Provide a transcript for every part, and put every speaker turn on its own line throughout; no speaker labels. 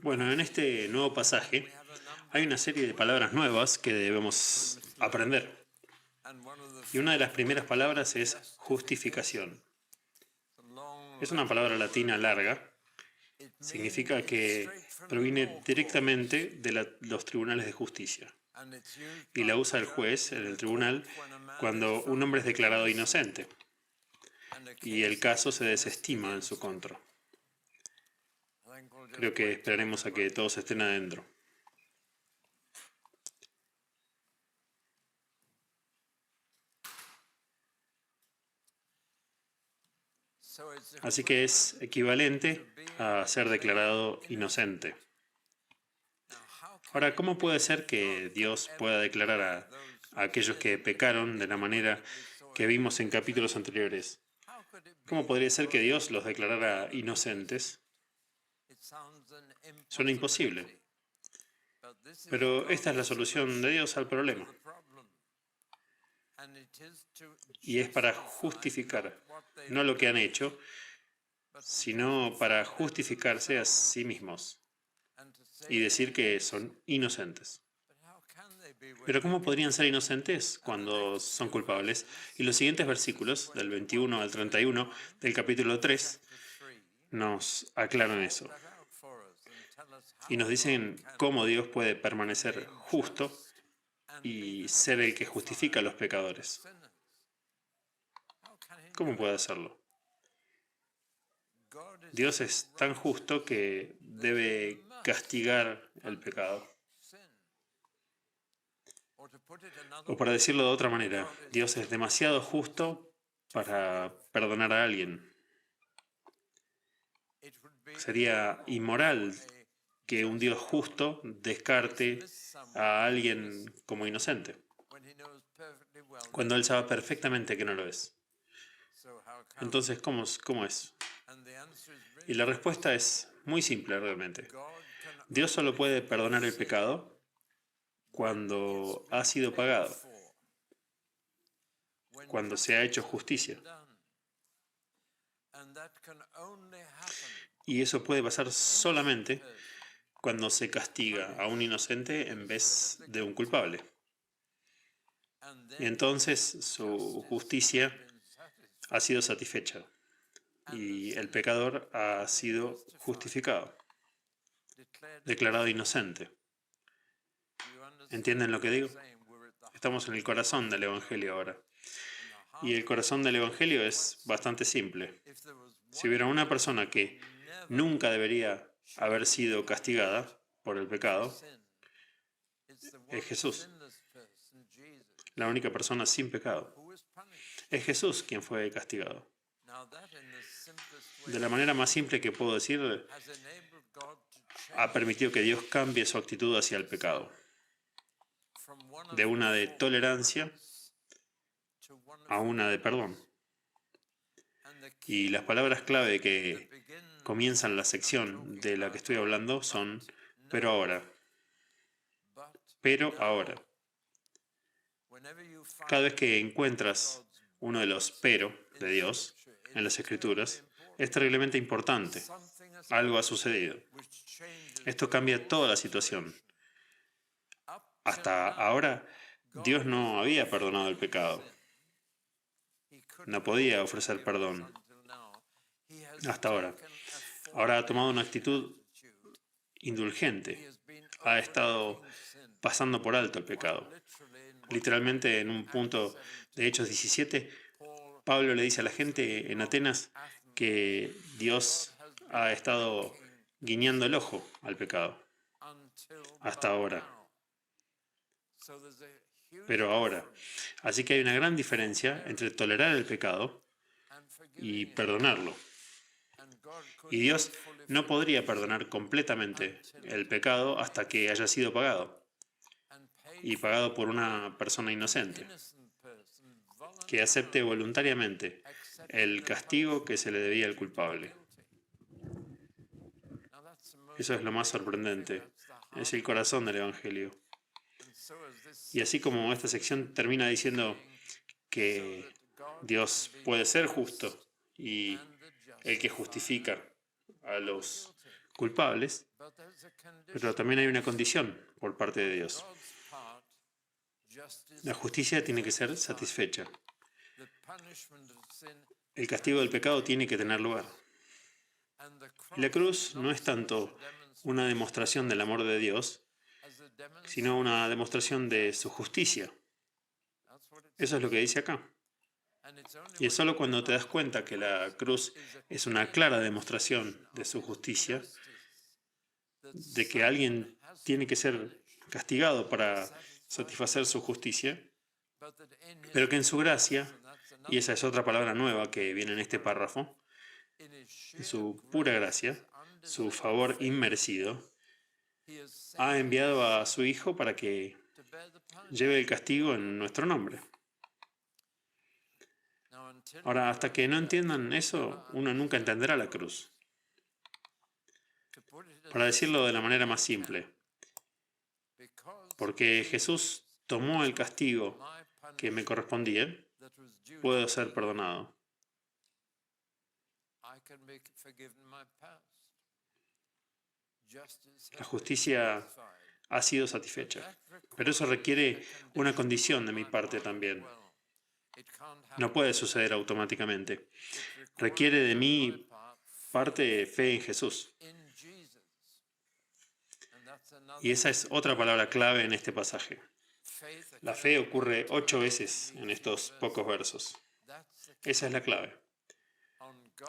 Bueno, en este nuevo pasaje hay una serie de palabras nuevas que debemos aprender. Y una de las primeras palabras es justificación. Es una palabra latina larga. Significa que proviene directamente de los tribunales de justicia. Y la usa el juez en el tribunal cuando un hombre es declarado inocente y el caso se desestima en su contra. Creo que esperaremos a que todos estén adentro. Así que es equivalente a ser declarado inocente. Ahora, ¿cómo puede ser que Dios pueda declarar a aquellos que pecaron de la manera que vimos en capítulos anteriores? ¿Cómo podría ser que Dios los declarara inocentes? Suena imposible. Pero esta es la solución de Dios al problema. Y es para justificar no lo que han hecho, sino para justificarse a sí mismos y decir que son inocentes. Pero ¿cómo podrían ser inocentes cuando son culpables? Y los siguientes versículos, del 21 al 31 del capítulo 3, nos aclaran eso. Y nos dicen cómo Dios puede permanecer justo y ser el que justifica a los pecadores. ¿Cómo puede hacerlo? Dios es tan justo que debe castigar el pecado. O para decirlo de otra manera, Dios es demasiado justo para perdonar a alguien. Sería inmoral que un Dios justo descarte a alguien como inocente, cuando Él sabe perfectamente que no lo es. Entonces, ¿cómo es? Y la respuesta es muy simple realmente. Dios solo puede perdonar el pecado cuando ha sido pagado, cuando se ha hecho justicia. Y eso puede pasar solamente cuando se castiga a un inocente en vez de un culpable. Y entonces su justicia ha sido satisfecha y el pecador ha sido justificado, declarado inocente. ¿Entienden lo que digo? Estamos en el corazón del Evangelio ahora. Y el corazón del Evangelio es bastante simple. Si hubiera una persona que nunca debería haber sido castigada por el pecado, es Jesús, la única persona sin pecado. Es Jesús quien fue castigado. De la manera más simple que puedo decir, ha permitido que Dios cambie su actitud hacia el pecado, de una de tolerancia a una de perdón. Y las palabras clave que comienzan la sección de la que estoy hablando son pero ahora. Pero ahora. Cada vez que encuentras uno de los pero de Dios en las Escrituras, es terriblemente importante. Algo ha sucedido. Esto cambia toda la situación. Hasta ahora, Dios no había perdonado el pecado. No podía ofrecer perdón. Hasta ahora. Ahora ha tomado una actitud indulgente. Ha estado pasando por alto el pecado. Literalmente, en un punto de Hechos 17, Pablo le dice a la gente en Atenas que Dios ha estado guiñando el ojo al pecado. Hasta ahora. Pero ahora. Así que hay una gran diferencia entre tolerar el pecado y perdonarlo. Y Dios no podría perdonar completamente el pecado hasta que haya sido pagado. Y pagado por una persona inocente, que acepte voluntariamente el castigo que se le debía al culpable. Eso es lo más sorprendente. Es el corazón del Evangelio. Y así como esta sección termina diciendo que Dios puede ser justo y el que justifica a los culpables, pero también hay una condición por parte de Dios. La justicia tiene que ser satisfecha. El castigo del pecado tiene que tener lugar. Y la cruz no es tanto una demostración del amor de Dios, sino una demostración de su justicia. Eso es lo que dice acá. Y es solo cuando te das cuenta que la cruz es una clara demostración de su justicia, de que alguien tiene que ser castigado para satisfacer su justicia, pero que en su gracia, y esa es otra palabra nueva que viene en este párrafo, en su pura gracia, su favor inmerecido, ha enviado a su Hijo para que lleve el castigo en nuestro nombre. Ahora, hasta que no entiendan eso, uno nunca entenderá la cruz. Para decirlo de la manera más simple, porque Jesús tomó el castigo que me correspondía, puedo ser perdonado. La justicia ha sido satisfecha, pero eso requiere una condición de mi parte también. No puede suceder automáticamente. Requiere de mi parte fe en Jesús. Y esa es otra palabra clave en este pasaje. La fe ocurre 8 veces en estos pocos versos. Esa es la clave.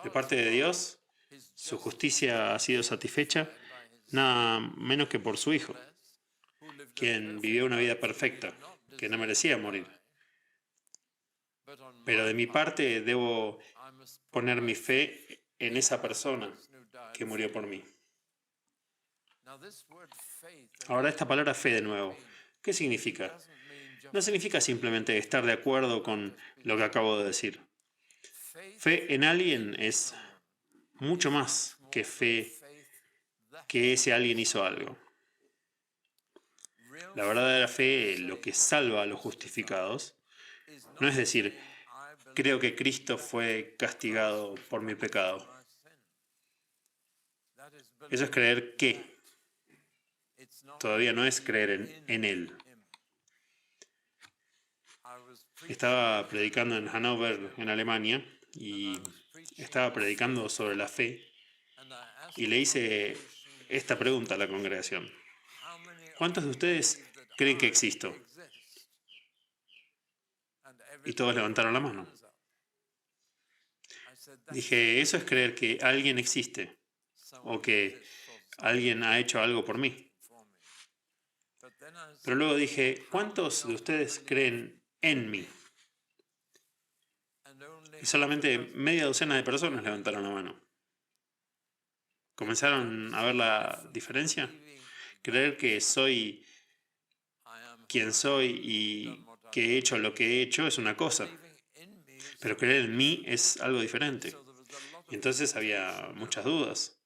De parte de Dios, su justicia ha sido satisfecha, nada menos que por su Hijo, quien vivió una vida perfecta, que no merecía morir. Pero de mi parte debo poner mi fe en esa persona que murió por mí. Ahora esta palabra fe de nuevo, ¿qué significa? No significa simplemente estar de acuerdo con lo que acabo de decir. Fe en alguien es mucho más que fe que ese alguien hizo algo. La verdadera fe, lo que salva a los justificados, no es decir, creo que Cristo fue castigado por mi pecado. Eso es creer que. Todavía no es creer en Él. Estaba predicando en Hannover, en Alemania, y estaba predicando sobre la fe, y le hice esta pregunta a la congregación. ¿Cuántos de ustedes creen que existo? Y todos levantaron la mano. Dije, eso es creer que alguien existe, o que alguien ha hecho algo por mí. Pero luego dije, ¿cuántos de ustedes creen en mí? Y solamente media docena de personas levantaron la mano. ¿Comenzaron a ver la diferencia? Creer que soy quien soy y que he hecho lo que he hecho es una cosa, pero creer en mí es algo diferente. Y entonces había muchas dudas.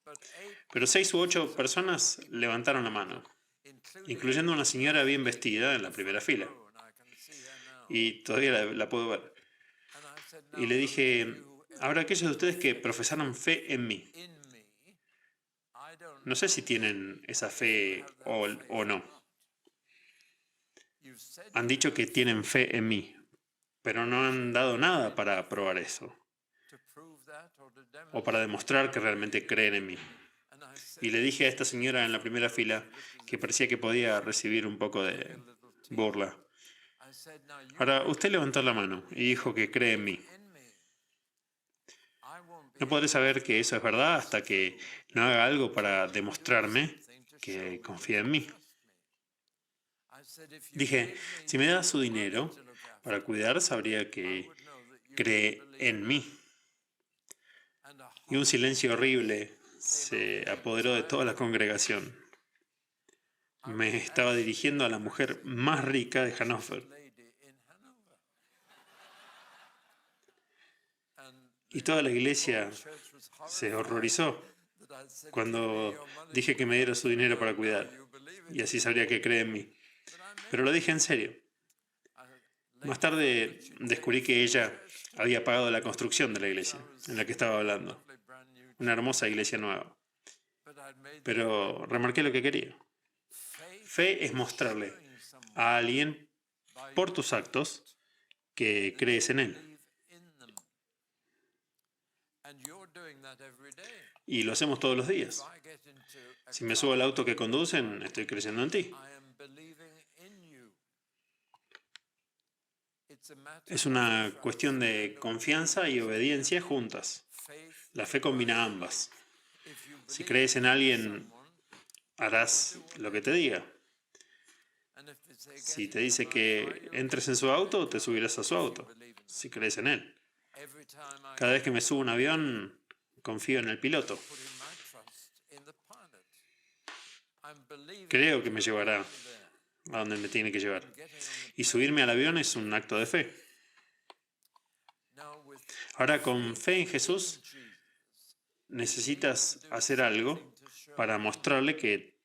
Pero 6 u 8 personas levantaron la mano, incluyendo una señora bien vestida en la primera fila. Y todavía la puedo ver. Y le dije, ahora aquellos de ustedes que profesaron fe en mí, no sé si tienen esa fe o no. Han dicho que tienen fe en mí, pero no han dado nada para probar eso, o para demostrar que realmente creen en mí. Y le dije a esta señora en la primera fila que parecía que podía recibir un poco de burla. Ahora, usted levantó la mano y dijo que cree en mí. No podré saber que eso es verdad hasta que no haga algo para demostrarme que confía en mí. Dije, si me da su dinero para cuidar, sabría que cree en mí. Y un silencio horrible se apoderó de toda la congregación. Me estaba dirigiendo a la mujer más rica de Hannover. Y toda la iglesia se horrorizó cuando dije que me diera su dinero para cuidar. Y así sabría que cree en mí. Pero lo dije en serio. Más tarde descubrí que ella había pagado la construcción de la iglesia en la que estaba hablando. Una hermosa iglesia nueva. pero remarqué lo que quería. Fe es mostrarle a alguien por tus actos que crees en él. Y lo hacemos todos los días. Si me subo al auto que conducen, estoy creyendo en ti. Es una cuestión de confianza y obediencia juntas. La fe combina ambas. Si crees en alguien, harás lo que te diga. Si te dice que entres en su auto, te subirás a su auto, si crees en él. Cada vez que me subo a un avión, confío en el piloto. Creo que me llevará a donde me tiene que llevar. Y subirme al avión es un acto de fe. Ahora, con fe en Jesús, necesitas hacer algo para mostrarle que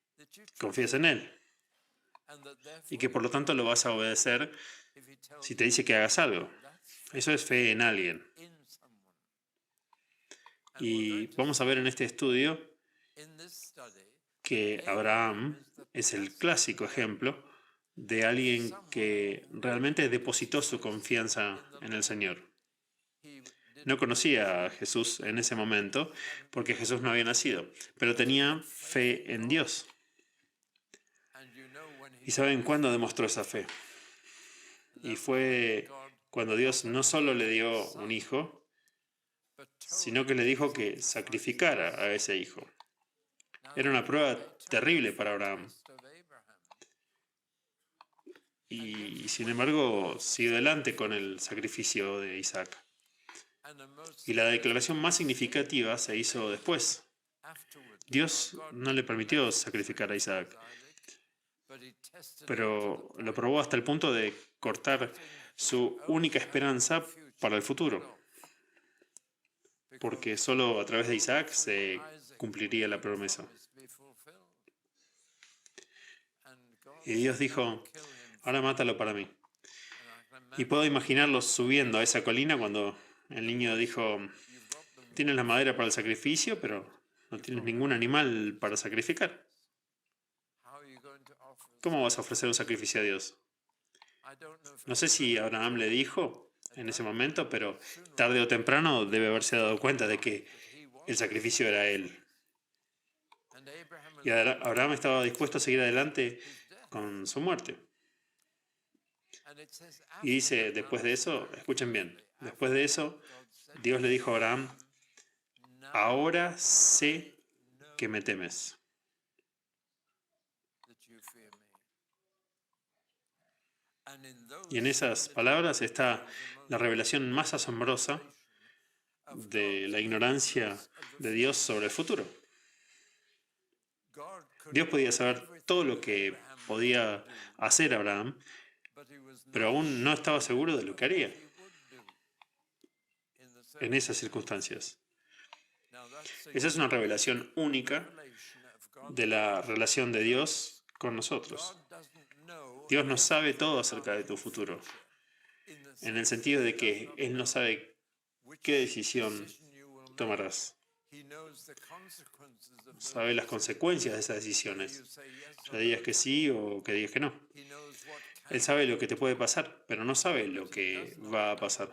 confías en Él. Y que por lo tanto lo vas a obedecer si te dice que hagas algo. Eso es fe en alguien. Y vamos a ver en este estudio que Abraham es el clásico ejemplo de alguien que realmente depositó su confianza en el Señor. No conocía a Jesús en ese momento porque Jesús no había nacido, pero tenía fe en Dios. ¿Y saben cuándo demostró esa fe? Y fue cuando Dios no solo le dio un hijo, sino que le dijo que sacrificara a ese hijo. Era una prueba terrible para Abraham. Y sin embargo, siguió adelante con el sacrificio de Isaac. Y la declaración más significativa se hizo después. Dios no le permitió sacrificar a Isaac, pero lo probó hasta el punto de cortar su única esperanza para el futuro, porque solo a través de Isaac se cumpliría la promesa. Y Dios dijo, ahora mátalo para mí. Y puedo imaginarlos subiendo a esa colina cuando el niño dijo, tienes la madera para el sacrificio, pero no tienes ningún animal para sacrificar. ¿Cómo vas a ofrecer un sacrificio a Dios? No sé si Abraham le dijo en ese momento, pero tarde o temprano debe haberse dado cuenta de que el sacrificio era él. Y Abraham estaba dispuesto a seguir adelante con su muerte. Y dice, después de eso, escuchen bien, después de eso, Dios le dijo a Abraham, ahora sé que me temes. Y en esas palabras está la revelación más asombrosa de la ignorancia de Dios sobre el futuro. Dios podía saber todo lo que podía hacer Abraham, pero aún no estaba seguro de lo que haría en esas circunstancias. Esa es una revelación única de la relación de Dios con nosotros. Dios no sabe todo acerca de tu futuro, en el sentido de que Él no sabe qué decisión tomarás. Sabe las consecuencias de esas decisiones, ya digas que sí o que digas que no. Él sabe lo que te puede pasar, pero no sabe lo que va a pasar.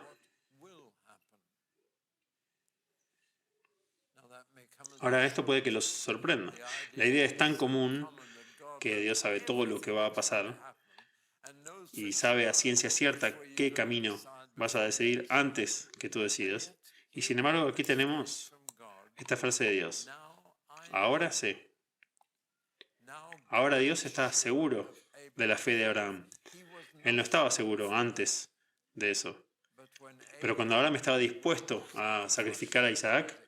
Ahora, esto puede que los sorprenda. La idea es tan común que Dios sabe todo lo que va a pasar y sabe a ciencia cierta qué camino vas a decidir antes que tú decidas. Y sin embargo, aquí tenemos esta frase de Dios. Ahora sé. Ahora Dios está seguro de la fe de Abraham. Él no estaba seguro antes de eso. Pero cuando Abraham estaba dispuesto a sacrificar a Isaac,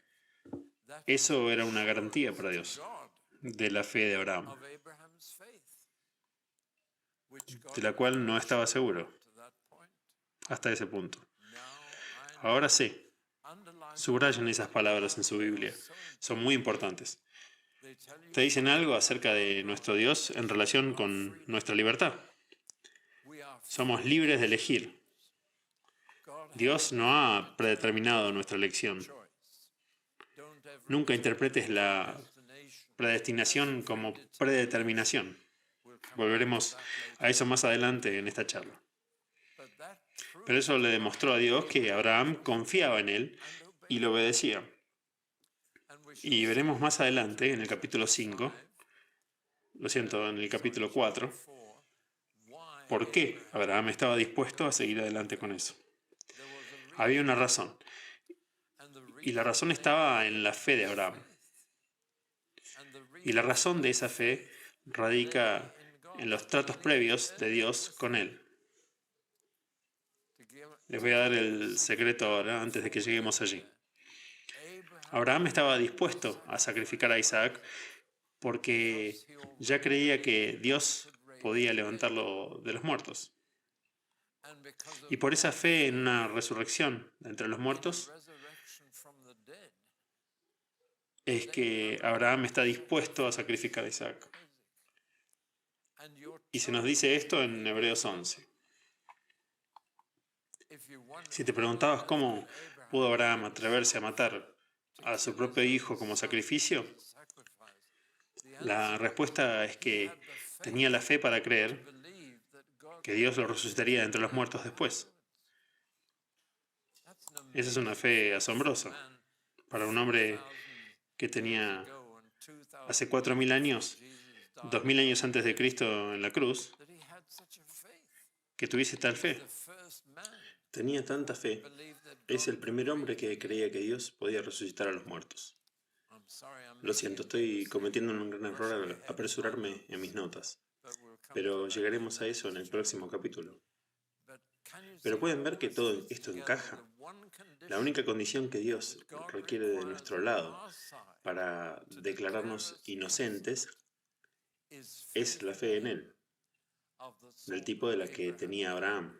eso era una garantía para Dios de la fe de Abraham, de la cual no estaba seguro hasta ese punto. Ahora sé. Subrayen esas palabras en su Biblia. Son muy importantes. Te dicen algo acerca de nuestro Dios en relación con nuestra libertad. Somos libres de elegir. Dios no ha predeterminado nuestra elección. Nunca interpretes la predestinación como predeterminación. Volveremos a eso más adelante en esta charla. Pero eso le demostró a Dios que Abraham confiaba en él y lo obedecía. Y veremos más adelante, en el capítulo 5, en el capítulo 4, por qué Abraham estaba dispuesto a seguir adelante con eso. Había una razón. Y la razón estaba en la fe de Abraham. Y la razón de esa fe radica en los tratos previos de Dios con él. Les voy a dar el secreto ahora, antes de que lleguemos allí. Abraham estaba dispuesto a sacrificar a Isaac porque ya creía que Dios podía levantarlo de los muertos. Y por esa fe en una resurrección de entre los muertos, es que Abraham está dispuesto a sacrificar a Isaac. Y se nos dice esto en Hebreos 11. Si te preguntabas cómo pudo Abraham atreverse a matar a su propio hijo como sacrificio, la respuesta es que tenía la fe para creer que Dios lo resucitaría de entre los muertos después. Esa es una fe asombrosa para un hombre que tenía hace 4.000 años, 2.000 años antes de Cristo en la cruz, que tuviese tal fe. Tenía tanta fe. Es el primer hombre que creía que Dios podía resucitar a los muertos. Lo siento, estoy cometiendo un gran error al apresurarme en mis notas, pero llegaremos a eso en el próximo capítulo. Pero pueden ver que todo esto encaja. La única condición que Dios requiere de nuestro lado para declararnos inocentes es la fe en Él, del tipo de la que tenía Abraham.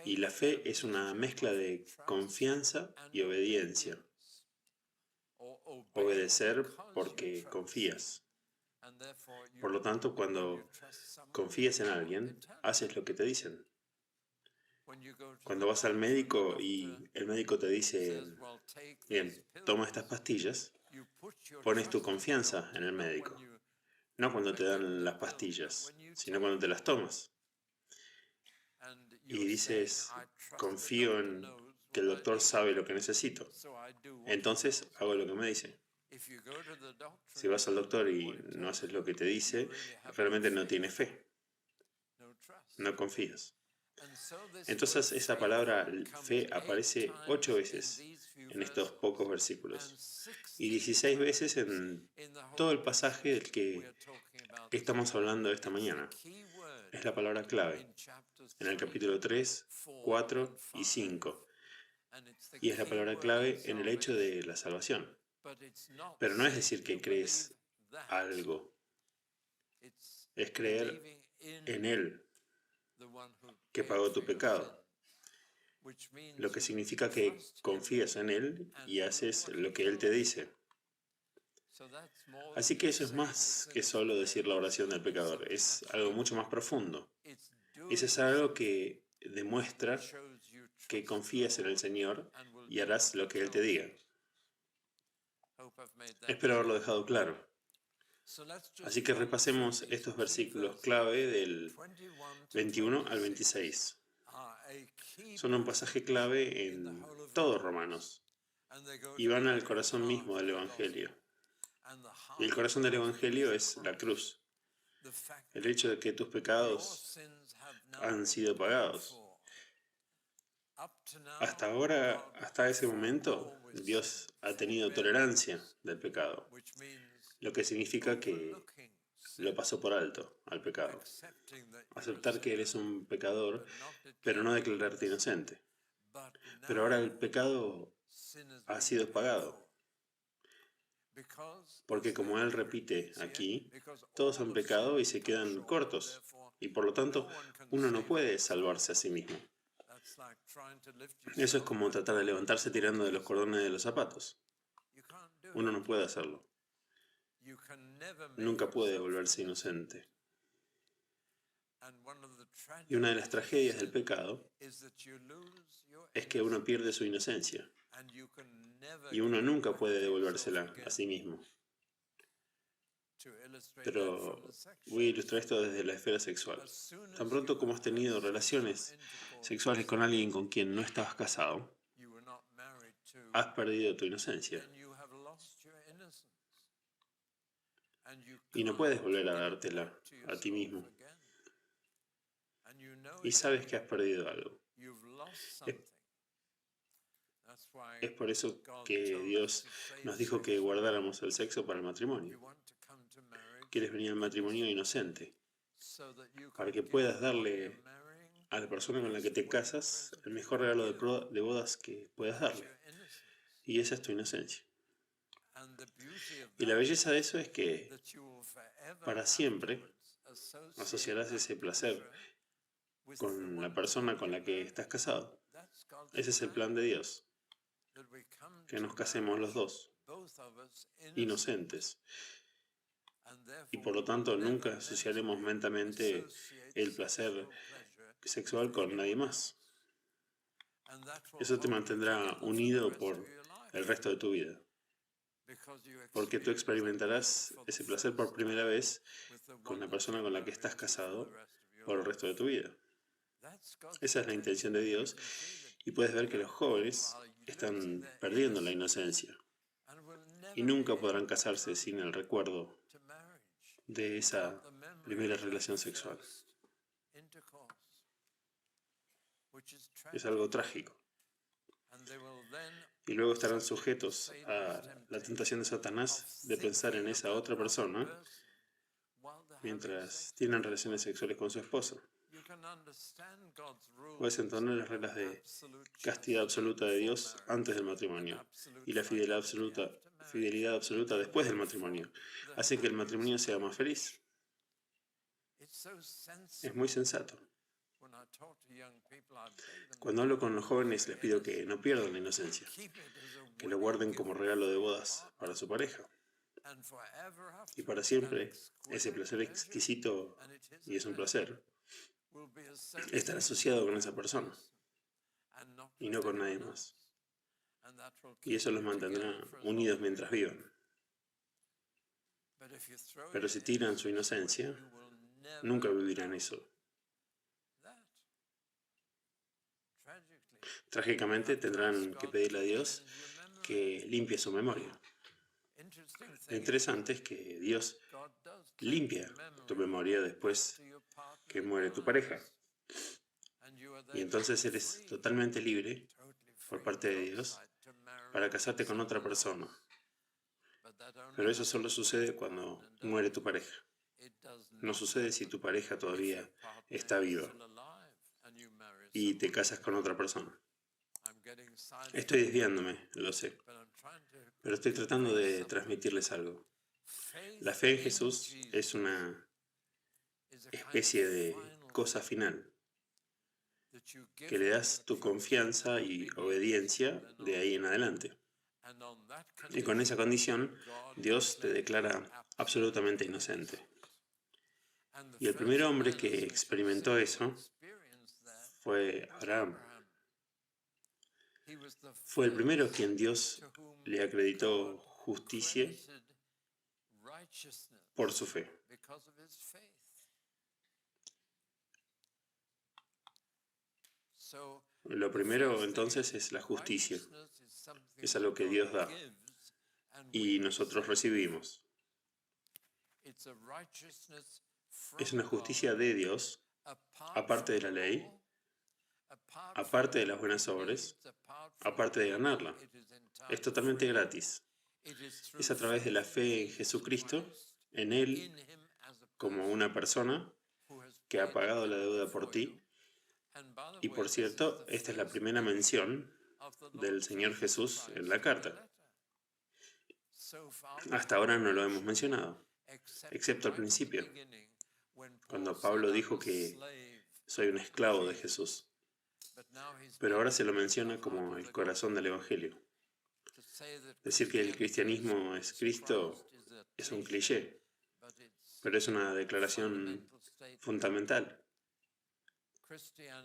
Y la fe es una mezcla de confianza y obediencia. Obedecer porque confías. Por lo tanto, cuando confías en alguien, haces lo que te dicen. Cuando vas al médico y el médico te dice, bien, toma estas pastillas, pones tu confianza en el médico. No cuando te dan las pastillas, sino cuando te las tomas. Y dices, confío en que el doctor sabe lo que necesito. Entonces hago lo que me dice. Si vas al doctor y no haces lo que te dice, realmente no tienes fe. No confías. Entonces esa palabra fe aparece 8 veces en estos pocos versículos y 16 veces en todo el pasaje del que estamos hablando esta mañana. Es la palabra clave en el capítulo 3, 4 y 5. Y es la palabra clave en el hecho de la salvación. Pero no es decir que crees algo, es creer en Él, que pagó tu pecado. Lo que significa que confías en Él y haces lo que Él te dice. Así que eso es más que solo decir la oración del pecador, es algo mucho más profundo. Eso es algo que demuestra que confías en el Señor y harás lo que Él te diga. Espero haberlo dejado claro. Así que repasemos estos versículos clave del 21 al 26. Son un pasaje clave en todos Romanos y van al corazón mismo del Evangelio. Y el corazón del Evangelio es la cruz. El hecho de que tus pecados han sido pagados. Hasta ahora, hasta ese momento, Dios ha tenido tolerancia del pecado, lo que significa que lo pasó por alto al pecado. Aceptar que eres un pecador, pero no declararte inocente. Pero ahora el pecado ha sido pagado. Porque como él repite aquí, todos han pecado y se quedan cortos. Y por lo tanto, uno no puede salvarse a sí mismo. Eso es como tratar de levantarse tirando de los cordones de los zapatos. Uno no puede hacerlo. Nunca puede volverse inocente. Y una de las tragedias del pecado es que uno pierde su inocencia y uno nunca puede devolvérsela a sí mismo. Pero voy a ilustrar esto desde la esfera sexual. Tan pronto como has tenido relaciones sexuales con alguien con quien no estabas casado, has perdido tu inocencia. Y no puedes volver a dártela a ti mismo. Y sabes que has perdido algo. Es por eso que Dios nos dijo que guardáramos el sexo para el matrimonio. Quieres venir al matrimonio inocente, para que puedas darle a la persona con la que te casas el mejor regalo de bodas que puedas darle. Y esa es tu inocencia. Y la belleza de eso es que para siempre asociarás ese placer con la persona con la que estás casado. Ese es el plan de Dios, que nos casemos los dos, inocentes. Y por lo tanto nunca asociaremos mentalmente el placer sexual con nadie más. Eso te mantendrá unido por el resto de tu vida, porque tú experimentarás ese placer por primera vez con la persona con la que estás casado por el resto de tu vida. Esa es la intención de Dios, y puedes ver que los jóvenes están perdiendo la inocencia y nunca podrán casarse sin el recuerdo de esa primera relación sexual. Es algo trágico. Y luego estarán sujetos a la tentación de Satanás de pensar en esa otra persona mientras tienen relaciones sexuales con su esposa. Puedes entender las reglas de castidad absoluta de Dios antes del matrimonio y la fidelidad absoluta después del matrimonio. Hacen que el matrimonio sea más feliz. Es muy sensato. Cuando hablo con los jóvenes les pido que no pierdan la inocencia, que lo guarden como regalo de bodas para su pareja. Y para siempre, ese placer exquisito, y es un placer, estar asociado con esa persona y no con nadie más. Y eso los mantendrá unidos mientras vivan. Pero si tiran su inocencia, nunca vivirán eso. Trágicamente tendrán que pedirle a Dios que limpie su memoria. Lo interesante es que Dios limpia tu memoria después que muere tu pareja. Y entonces eres totalmente libre por parte de Dios para casarte con otra persona. Pero eso solo sucede cuando muere tu pareja. No sucede si tu pareja todavía está viva y te casas con otra persona. Estoy desviándome, lo sé, pero estoy tratando de transmitirles algo. La fe en Jesús es una especie de cosa final, que le das tu confianza y obediencia de ahí en adelante. Y con esa condición, Dios te declara absolutamente inocente. Y el primer hombre que experimentó eso fue Abraham. Fue el primero a quien Dios le acreditó justicia por su fe. Lo primero entonces es la justicia. Es algo que Dios da y nosotros recibimos. Es una justicia de Dios, aparte de la ley, aparte de las buenas obras, aparte de ganarla. Es totalmente gratis. Es a través de la fe en Jesucristo, en Él, como una persona que ha pagado la deuda por ti. Y por cierto, esta es la primera mención del Señor Jesús en la carta. Hasta ahora no lo hemos mencionado, excepto al principio, cuando Pablo dijo que soy un esclavo de Jesús. Pero ahora se lo menciona como el corazón del Evangelio. Decir que el cristianismo es Cristo es un cliché, pero es una declaración fundamental.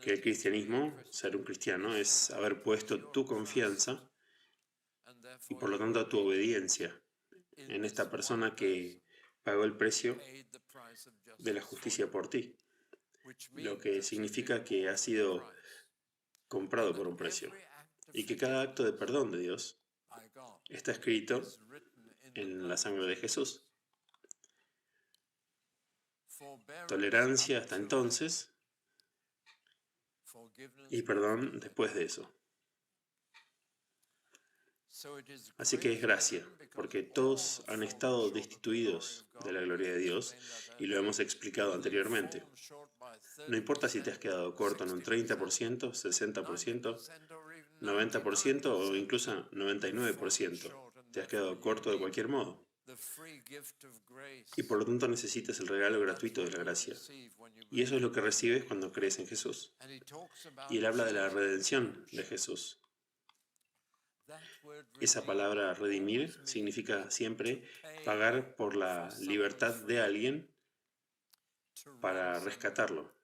Que el cristianismo, ser un cristiano, es haber puesto tu confianza y por lo tanto tu obediencia en esta persona que pagó el precio de la justicia por ti, lo que significa que ha sido comprado por un precio, y que cada acto de perdón de Dios está escrito en la sangre de Jesús. Tolerancia hasta entonces y perdón después de eso. Así que es gracia, porque todos han estado destituidos de la gloria de Dios, y lo hemos explicado anteriormente. No importa si te has quedado corto en un 30%, 60%, 90% o incluso 99%. Te has quedado corto de cualquier modo. Y por lo tanto necesitas el regalo gratuito de la gracia. Y eso es lo que recibes cuando crees en Jesús. Y él habla de la redención de Jesús. Esa palabra redimir significa siempre pagar por la libertad de alguien para rescatarlo.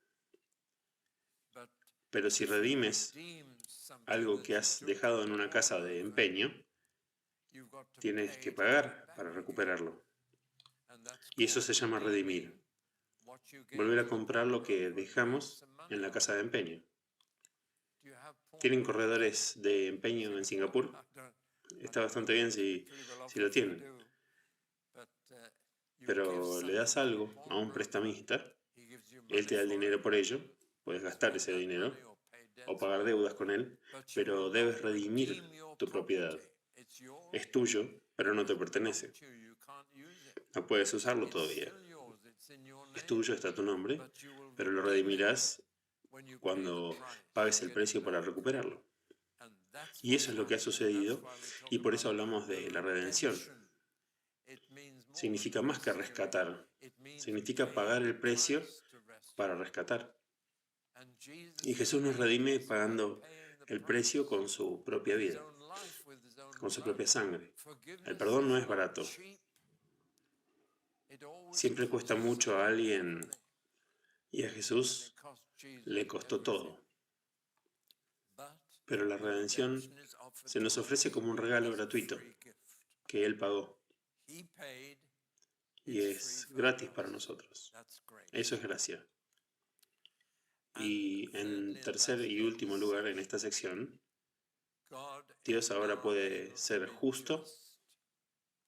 Pero si redimes algo que has dejado en una casa de empeño, tienes que pagar para recuperarlo. Y eso se llama redimir. Volver a comprar lo que dejamos en la casa de empeño. ¿Tienen corredores de empeño en Singapur? Está bastante bien si lo tienen. Pero le das algo a un prestamista, él te da el dinero por ello, puedes gastar ese dinero o pagar deudas con él, pero debes redimir tu propiedad. Es tuyo, pero no te pertenece. No puedes usarlo todavía. Es tuyo, está tu nombre, pero lo redimirás cuando pagues el precio para recuperarlo. Y eso es lo que ha sucedido, y por eso hablamos de la redención. Significa más que rescatar, significa pagar el precio para rescatar. Y Jesús nos redime pagando el precio con su propia vida, con su propia sangre. El perdón no es barato. Siempre cuesta mucho a alguien, y a Jesús le costó todo. Pero la redención se nos ofrece como un regalo gratuito que Él pagó. Y es gratis para nosotros. Eso es gracia. Y en tercer y último lugar en esta sección, Dios ahora puede ser justo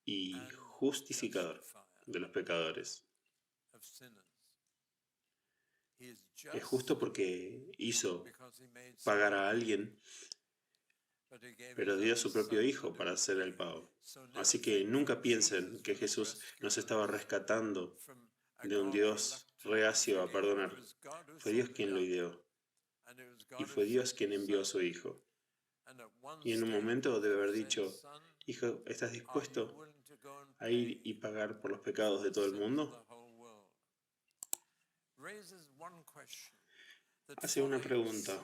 y justificador de los pecadores. Es justo porque hizo pagar a alguien, pero dio a su propio Hijo para hacer el pago. Así que nunca piensen que Jesús nos estaba rescatando de un Dios reacio a perdonar. Fue Dios quien lo ideó, y fue Dios quien envió a su Hijo. Y en un momento debe haber dicho: Hijo, ¿estás dispuesto a ir y pagar por los pecados de todo el mundo? Hace una pregunta,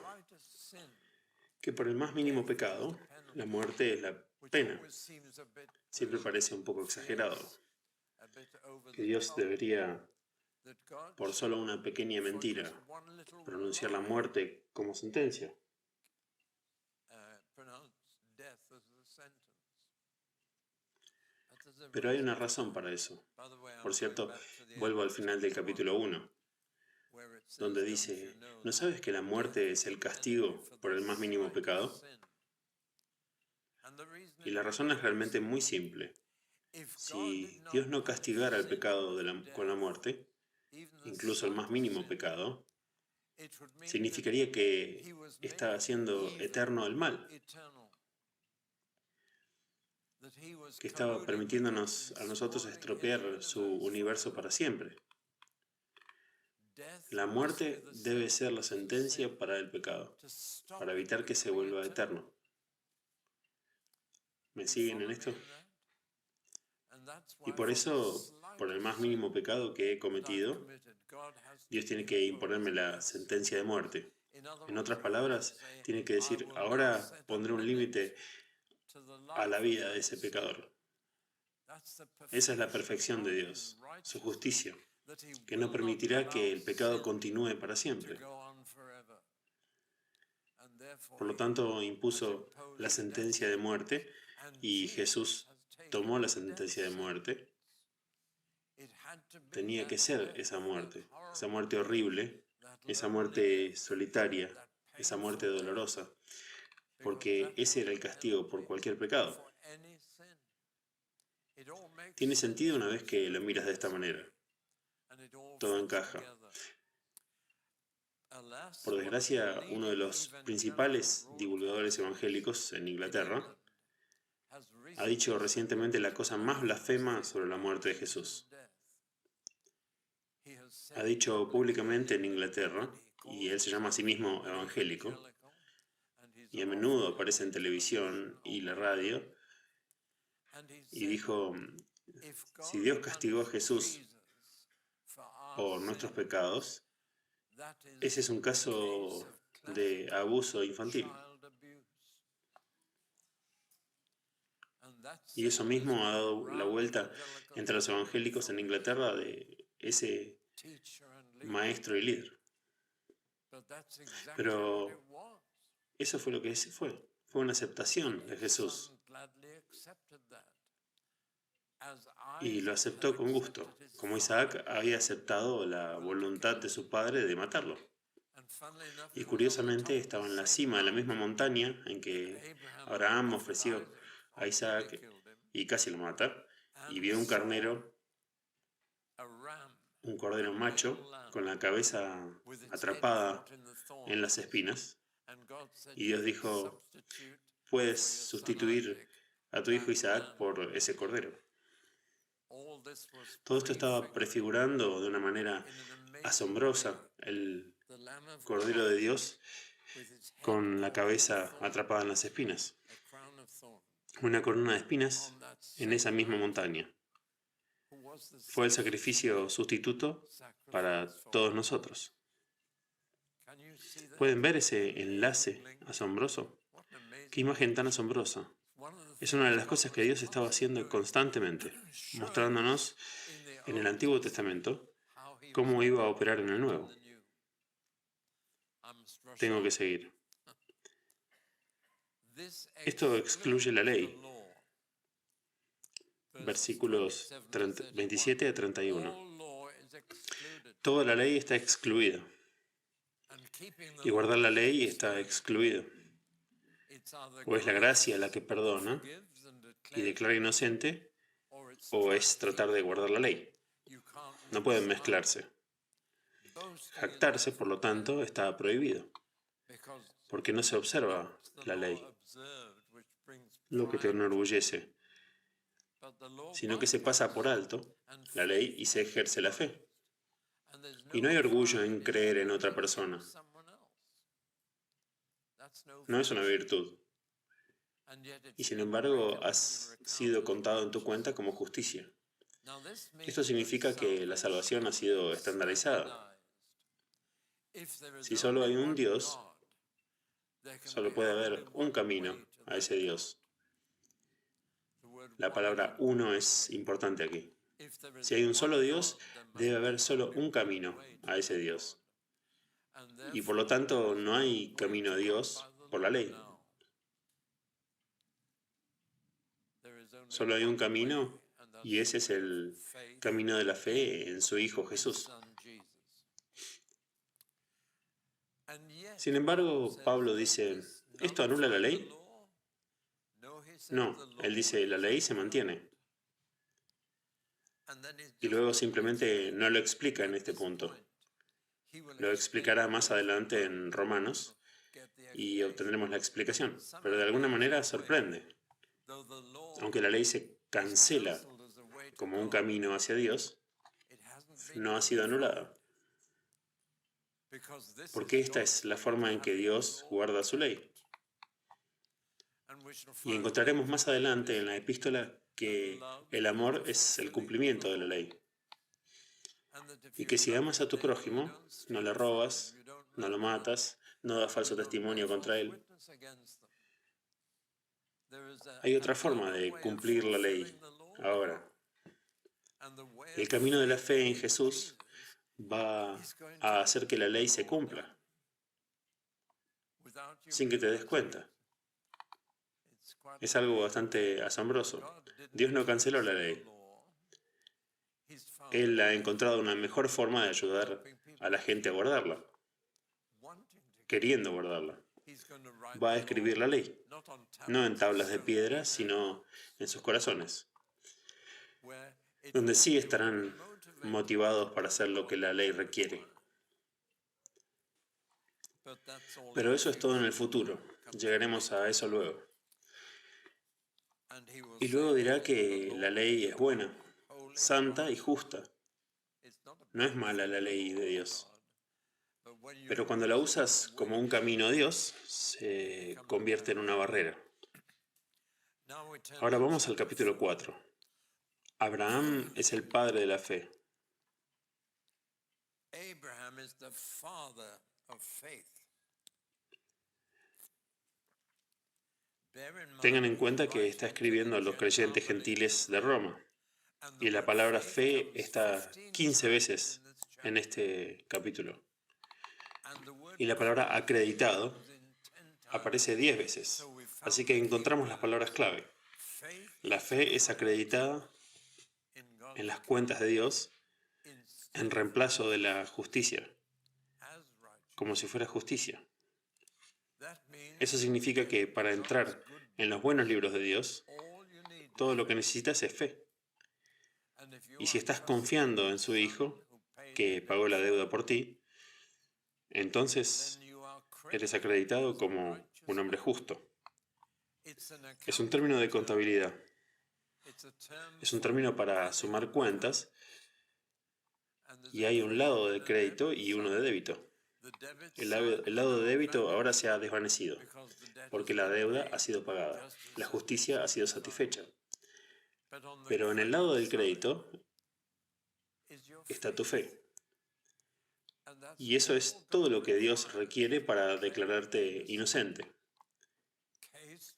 que por el más mínimo pecado, la muerte es la pena. Siempre parece un poco exagerado, que Dios debería, por solo una pequeña mentira, pronunciar la muerte como sentencia. Pero hay una razón para eso. Por cierto, vuelvo al final del capítulo 1, donde dice: ¿no sabes que la muerte es el castigo por el más mínimo pecado? Y la razón es realmente muy simple. Si Dios no castigara el pecado con la muerte, incluso el más mínimo pecado, significaría que está haciendo eterno el mal, que estaba permitiéndonos a nosotros estropear su universo para siempre. La muerte debe ser la sentencia para el pecado, para evitar que se vuelva eterno. ¿Me siguen en esto? Y por eso, por el más mínimo pecado que he cometido, Dios tiene que imponerme la sentencia de muerte. En otras palabras, tiene que decir: ahora pondré un límite a la vida de ese pecador. Esa es la perfección de Dios, su justicia, que no permitirá que el pecado continúe para siempre. Por lo tanto, impuso la sentencia de muerte, y Jesús tomó la sentencia de muerte Tenía que ser esa muerte horrible, esa muerte solitaria, esa muerte dolorosa, porque ese era el castigo por cualquier pecado. Tiene sentido una vez que lo miras de esta manera. Todo encaja. Por desgracia, uno de los principales divulgadores evangélicos en Inglaterra ha dicho recientemente la cosa más blasfema sobre la muerte de Jesús. Ha dicho públicamente en Inglaterra, y él se llama a sí mismo evangélico, y a menudo aparece en televisión y la radio, y dijo, si Dios castigó a Jesús por nuestros pecados, ese es un caso de abuso infantil. Y eso mismo ha dado la vuelta entre los evangélicos en Inglaterra de ese maestro y líder. Pero eso fue lo que fue. Fue una aceptación de Jesús. Y lo aceptó con gusto, como Isaac había aceptado la voluntad de su padre de matarlo. Y curiosamente estaba en la cima de la misma montaña en que Abraham ofreció a Isaac y casi lo mata, y vio un cordero macho con la cabeza atrapada en las espinas, y Dios dijo, puedes sustituir a tu hijo Isaac por ese cordero. Todo esto estaba prefigurando de una manera asombrosa el Cordero de Dios con la cabeza atrapada en las espinas. Una corona de espinas en esa misma montaña. Fue el sacrificio sustituto para todos nosotros. ¿Pueden ver ese enlace asombroso? ¡Qué imagen tan asombrosa! Es una de las cosas que Dios estaba haciendo constantemente, mostrándonos en el Antiguo Testamento cómo iba a operar en el Nuevo. Tengo que seguir. Esto excluye la ley. Versículos 27 a 31. Toda la ley está excluida. Y guardar la ley está excluido. O es la gracia la que perdona y declara inocente, o es tratar de guardar la ley. No pueden mezclarse. Jactarse, por lo tanto, está prohibido, porque no se observa la ley, lo que te enorgullece, sino que se pasa por alto la ley y se ejerce la fe. Y no hay orgullo en creer en otra persona. No es una virtud. Y sin embargo, has sido contado en tu cuenta como justicia. Esto significa que la salvación ha sido estandarizada. Si solo hay un Dios, solo puede haber un camino a ese Dios. La palabra uno es importante aquí. Si hay un solo Dios, debe haber solo un camino a ese Dios. Y por lo tanto, no hay camino a Dios por la ley. Solo hay un camino, y ese es el camino de la fe en su Hijo Jesús. Sin embargo, Pablo dice, ¿esto anula la ley? No, él dice, la ley se mantiene. Y luego simplemente no lo explica en este punto. Lo explicará más adelante en Romanos y obtendremos la explicación. Pero de alguna manera sorprende. Aunque la ley se cancela como un camino hacia Dios, no ha sido anulada. Porque esta es la forma en que Dios guarda su ley. Y encontraremos más adelante en la epístola que el amor es el cumplimiento de la ley. Y que si amas a tu prójimo, no le robas, no lo matas, no das falso testimonio contra él. Hay otra forma de cumplir la ley ahora. El camino de la fe en Jesús va a hacer que la ley se cumpla, sin que te des cuenta. Es algo bastante asombroso. Dios no canceló la ley. Él ha encontrado una mejor forma de ayudar a la gente a guardarla, queriendo guardarla. Va a escribir la ley, no en tablas de piedra, sino en sus corazones, donde sí estarán motivados para hacer lo que la ley requiere. Pero eso es todo en el futuro. Llegaremos a eso luego. Y luego dirá que la ley es buena, santa y justa. No es mala la ley de Dios. Pero cuando la usas como un camino a Dios, se convierte en una barrera. Ahora vamos al capítulo 4. Abraham es el padre de la fe. Tengan en cuenta que está escribiendo a los creyentes gentiles de Roma. Y la palabra fe está 15 veces en este capítulo. Y la palabra acreditado aparece 10 veces. Así que encontramos las palabras clave. La fe es acreditada en las cuentas de Dios en reemplazo de la justicia, como si fuera justicia. Eso significa que para entrar en los buenos libros de Dios, todo lo que necesitas es fe. Y si estás confiando en su Hijo, que pagó la deuda por ti, entonces eres acreditado como un hombre justo. Es un término de contabilidad. Es un término para sumar cuentas y hay un lado de crédito y uno de débito. El lado de débito ahora se ha desvanecido porque la deuda ha sido pagada, la justicia ha sido satisfecha. Pero en el lado del crédito está tu fe. Y eso es todo lo que Dios requiere para declararte inocente.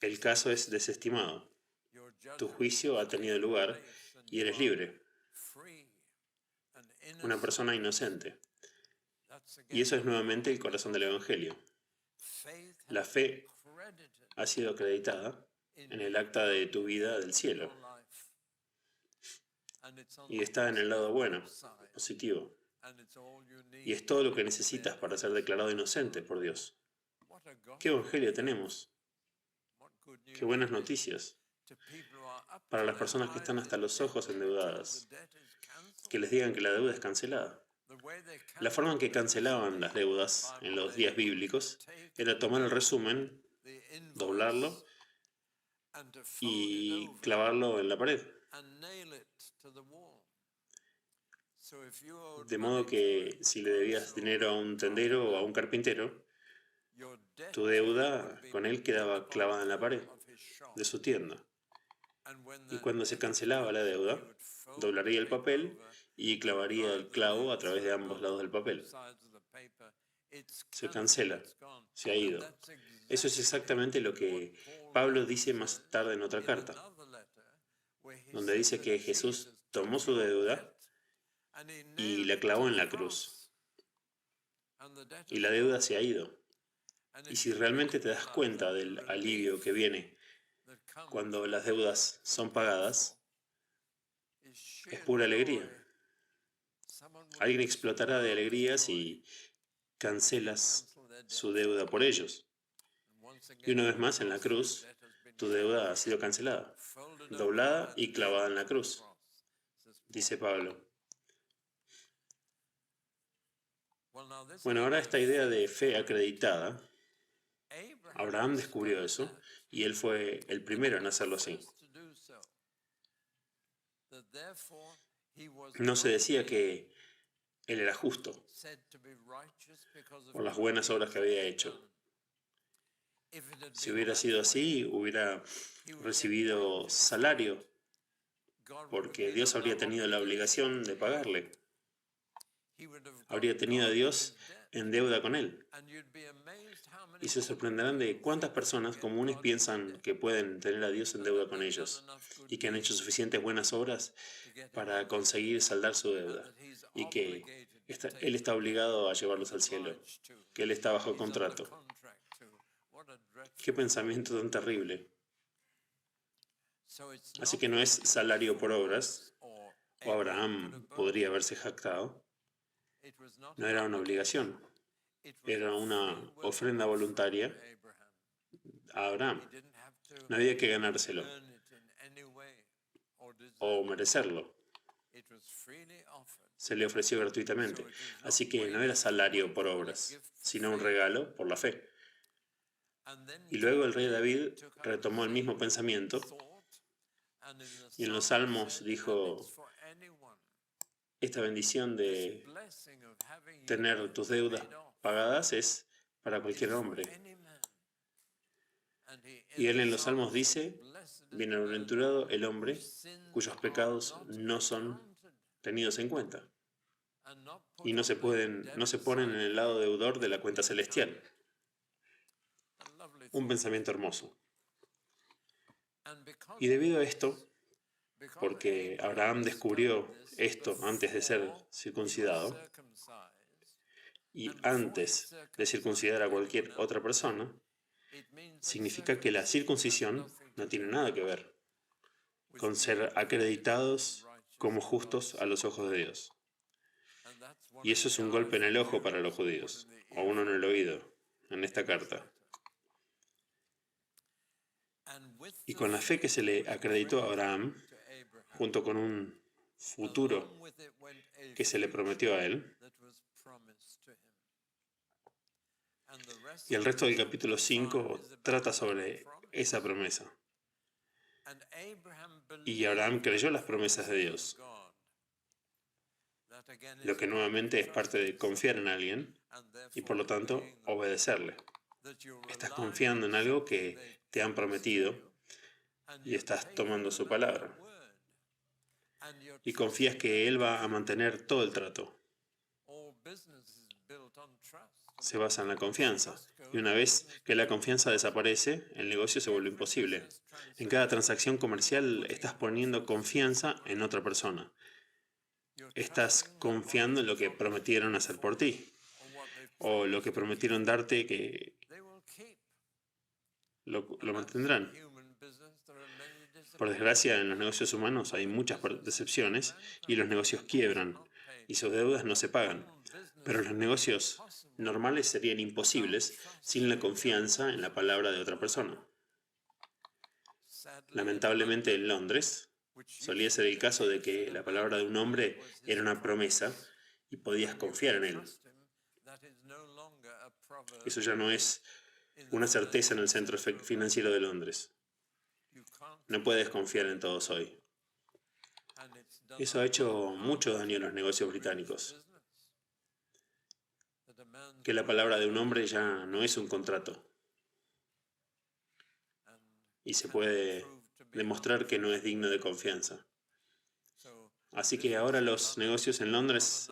El caso es desestimado. Tu juicio ha tenido lugar y eres libre. Una persona inocente. Y eso es nuevamente el corazón del Evangelio. La fe ha sido acreditada en el acta de tu vida del cielo. Y está en el lado bueno, positivo. Y es todo lo que necesitas para ser declarado inocente por Dios. ¿Qué Evangelio tenemos? Qué buenas noticias para las personas que están hasta los ojos endeudadas. Que les digan que la deuda es cancelada. La forma en que cancelaban las deudas en los días bíblicos era tomar el resumen, doblarlo y clavarlo en la pared. De modo que si le debías dinero a un tendero o a un carpintero, tu deuda con él quedaba clavada en la pared de su tienda. Y cuando se cancelaba la deuda, doblaría el papel y clavaría el clavo a través de ambos lados del papel. Se cancela, se ha ido. Eso es exactamente lo que Pablo dice más tarde en otra carta, donde dice que Jesús tomó su deuda y la clavó en la cruz. Y la deuda se ha ido. Y si realmente te das cuenta del alivio que viene cuando las deudas son pagadas, es pura alegría. Alguien explotará de alegría si cancelas su deuda por ellos. Y una vez más, en la cruz, tu deuda ha sido cancelada, doblada y clavada en la cruz, dice Pablo. Bueno, ahora esta idea de fe acreditada, Abraham descubrió eso y él fue el primero en hacerlo así. No se decía que él era justo por las buenas obras que había hecho. Si hubiera sido así, hubiera recibido salario, porque Dios habría tenido la obligación de pagarle. Habría tenido a Dios en deuda con él. Y se sorprenderán de cuántas personas comunes piensan que pueden tener a Dios en deuda con ellos y que han hecho suficientes buenas obras para conseguir saldar su deuda y que Él está obligado a llevarlos al cielo, que Él está bajo contrato. Qué pensamiento tan terrible. Así que no es salario por obras, o Abraham podría haberse jactado, no era una obligación, era una ofrenda voluntaria a Abraham. No había que ganárselo o merecerlo. Se le ofreció gratuitamente. Así que no era salario por obras, sino un regalo por la fe. Y luego el rey David retomó el mismo pensamiento y en los Salmos dijo, esta bendición de tener tus deudas pagadas es para cualquier hombre. Y él en los Salmos dice, bienaventurado el hombre cuyos pecados no son tenidos en cuenta y no se ponen en el lado deudor de la cuenta celestial. Un pensamiento hermoso. Y debido a esto, porque Abraham descubrió esto antes de ser circuncidado y antes de circuncidar a cualquier otra persona, significa que la circuncisión no tiene nada que ver con ser acreditados como justos a los ojos de Dios. Y eso es un golpe en el ojo para los judíos, o uno en el oído, en esta carta. Y con la fe que se le acreditó a Abraham, junto con un futuro que se le prometió a él, y el resto del capítulo 5 trata sobre esa promesa. Y Abraham creyó las promesas de Dios, lo que nuevamente es parte de confiar en alguien y por lo tanto obedecerle. Estás confiando en algo que te han prometido y estás tomando su palabra. Y confías que Él va a mantener todo el trato. Se basa en la confianza. Y una vez que la confianza desaparece, el negocio se vuelve imposible. En cada transacción comercial estás poniendo confianza en otra persona. Estás confiando en lo que prometieron hacer por ti. O lo que prometieron darte que lo mantendrán. Por desgracia, en los negocios humanos hay muchas decepciones y los negocios quiebran y sus deudas no se pagan. Pero los negocios normales serían imposibles sin la confianza en la palabra de otra persona. Lamentablemente en Londres solía ser el caso de que la palabra de un hombre era una promesa y podías confiar en él. Eso ya no es una certeza en el centro financiero de Londres. No puedes confiar en todos hoy. Eso ha hecho mucho daño a los negocios británicos. Que la palabra de un hombre ya no es un contrato. Y se puede demostrar que no es digno de confianza. Así que ahora los negocios en Londres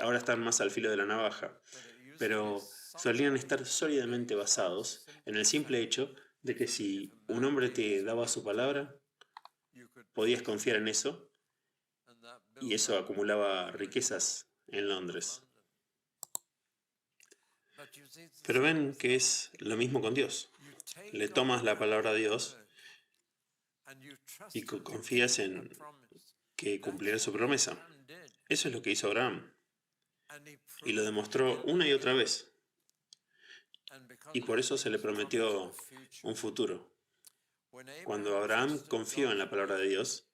ahora están más al filo de la navaja, pero solían estar sólidamente basados en el simple hecho de que si un hombre te daba su palabra, podías confiar en eso y eso acumulaba riquezas en Londres. Pero ven que es lo mismo con Dios. Le tomas la palabra de Dios y confías en que cumplirá su promesa. Eso es lo que hizo Abraham. Y lo demostró una y otra vez. Y por eso se le prometió un futuro. Cuando Abraham confió en la palabra de Dios,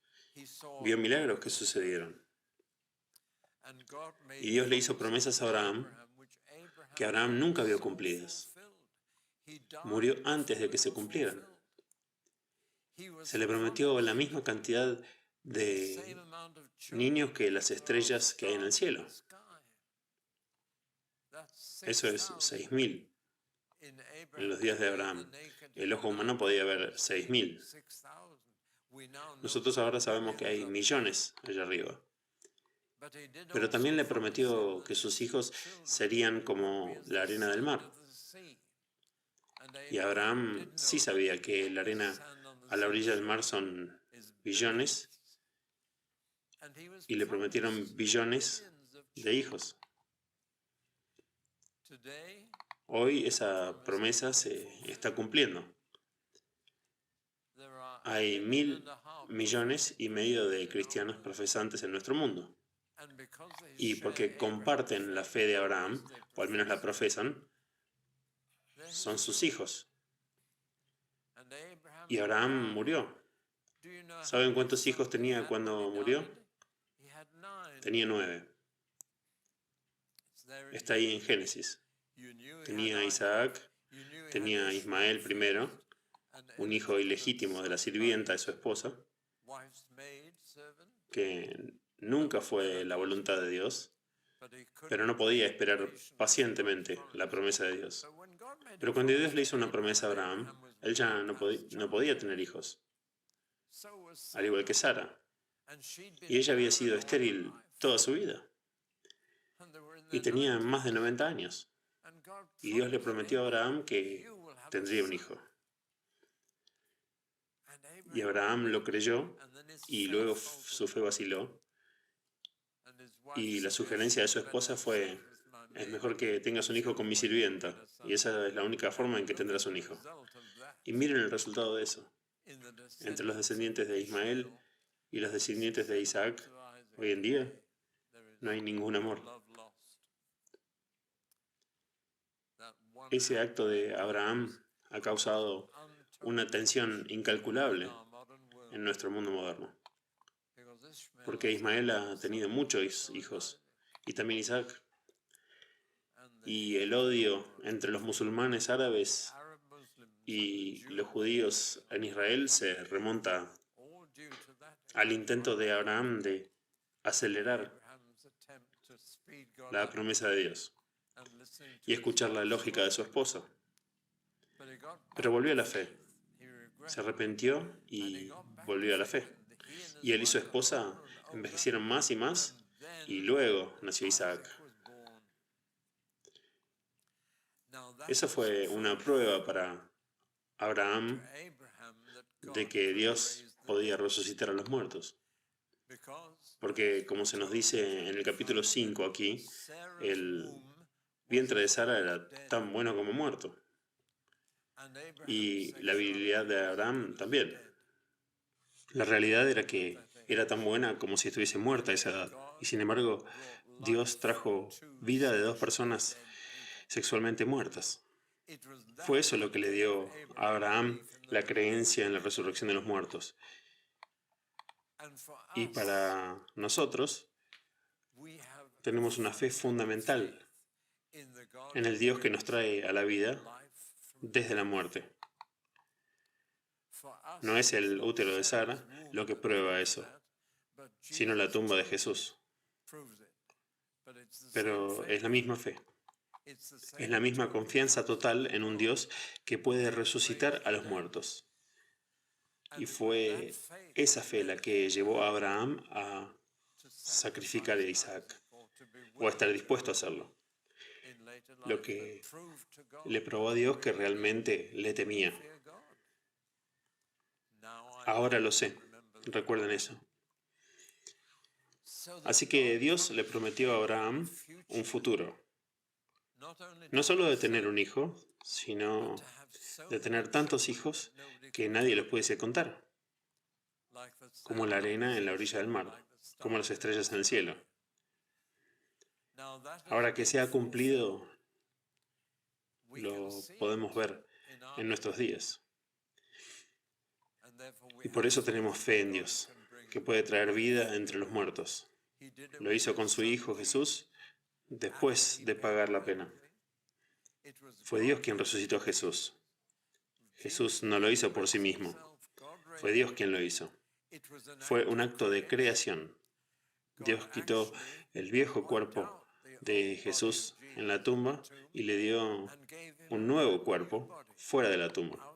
vio milagros que sucedieron. Y Dios le hizo promesas a Abraham que Abraham nunca vio cumplidas. Murió antes de que se cumplieran. Se le prometió la misma cantidad de niños que las estrellas que hay en el cielo. Eso es 6.000 en los días de Abraham. El ojo humano podía ver 6.000. Nosotros ahora sabemos que hay millones allá arriba. Pero también le prometió que sus hijos serían como la arena del mar. Y Abraham sí sabía que la arena a la orilla del mar son billones y le prometieron billones de hijos. Hoy esa promesa se está cumpliendo. Hay 1.500.000.000 de cristianos profesantes en nuestro mundo. Y porque comparten la fe de Abraham, o al menos la profesan, son sus hijos. Y Abraham murió. ¿Saben cuántos hijos tenía cuando murió? Tenía 9. Está ahí en Génesis. Tenía a Isaac, tenía a Ismael primero, un hijo ilegítimo de la sirvienta de su esposa, que nunca fue la voluntad de Dios, pero no podía esperar pacientemente la promesa de Dios. Pero cuando Dios le hizo una promesa a Abraham, él ya no podía tener hijos, al igual que Sara. Y ella había sido estéril toda su vida y tenía más de 90 años. Y Dios le prometió a Abraham que tendría un hijo. Y Abraham lo creyó y luego su fe vaciló. Y la sugerencia de su esposa fue: es mejor que tengas un hijo con mi sirvienta, y esa es la única forma en que tendrás un hijo. Y miren el resultado de eso. Entre los descendientes de Ismael y los descendientes de Isaac, hoy en día, no hay ningún amor. Ese acto de Abraham ha causado una tensión incalculable en nuestro mundo moderno, porque Ismael ha tenido muchos hijos, y también Isaac. Y el odio entre los musulmanes árabes y los judíos en Israel se remonta al intento de Abraham de acelerar la promesa de Dios y escuchar la lógica de su esposa. Pero volvió a la fe, se arrepintió y volvió a la fe. Y él y su esposa envejecieron más y más, y luego nació Isaac. Eso fue una prueba para Abraham de que Dios podía resucitar a los muertos. Porque, como se nos dice en el capítulo 5 aquí, el vientre de Sara era tan bueno como muerto. Y la virilidad de Abraham también. La realidad era que era tan buena como si estuviese muerta a esa edad. Y sin embargo, Dios trajo vida de 2 personas sexualmente muertas. Fue eso lo que le dio a Abraham la creencia en la resurrección de los muertos. Y para nosotros tenemos una fe fundamental en el Dios que nos trae a la vida desde la muerte. No es el útero de Sara lo que prueba eso, sino la tumba de Jesús. Pero es la misma fe. Es la misma confianza total en un Dios que puede resucitar a los muertos. Y fue esa fe la que llevó a Abraham a sacrificar a Isaac, o a estar dispuesto a hacerlo. Lo que le probó a Dios que realmente le temía. Ahora lo sé, recuerden eso. Así que Dios le prometió a Abraham un futuro. No solo de tener un hijo, sino de tener tantos hijos que nadie los pudiese contar, como la arena en la orilla del mar, como las estrellas en el cielo. Ahora que se ha cumplido, lo podemos ver en nuestros días. Y por eso tenemos fe en Dios, que puede traer vida entre los muertos. Lo hizo con su Hijo Jesús después de pagar la pena. Fue Dios quien resucitó a Jesús. Jesús no lo hizo por sí mismo. Fue Dios quien lo hizo. Fue un acto de creación. Dios quitó el viejo cuerpo de Jesús en la tumba y le dio un nuevo cuerpo fuera de la tumba.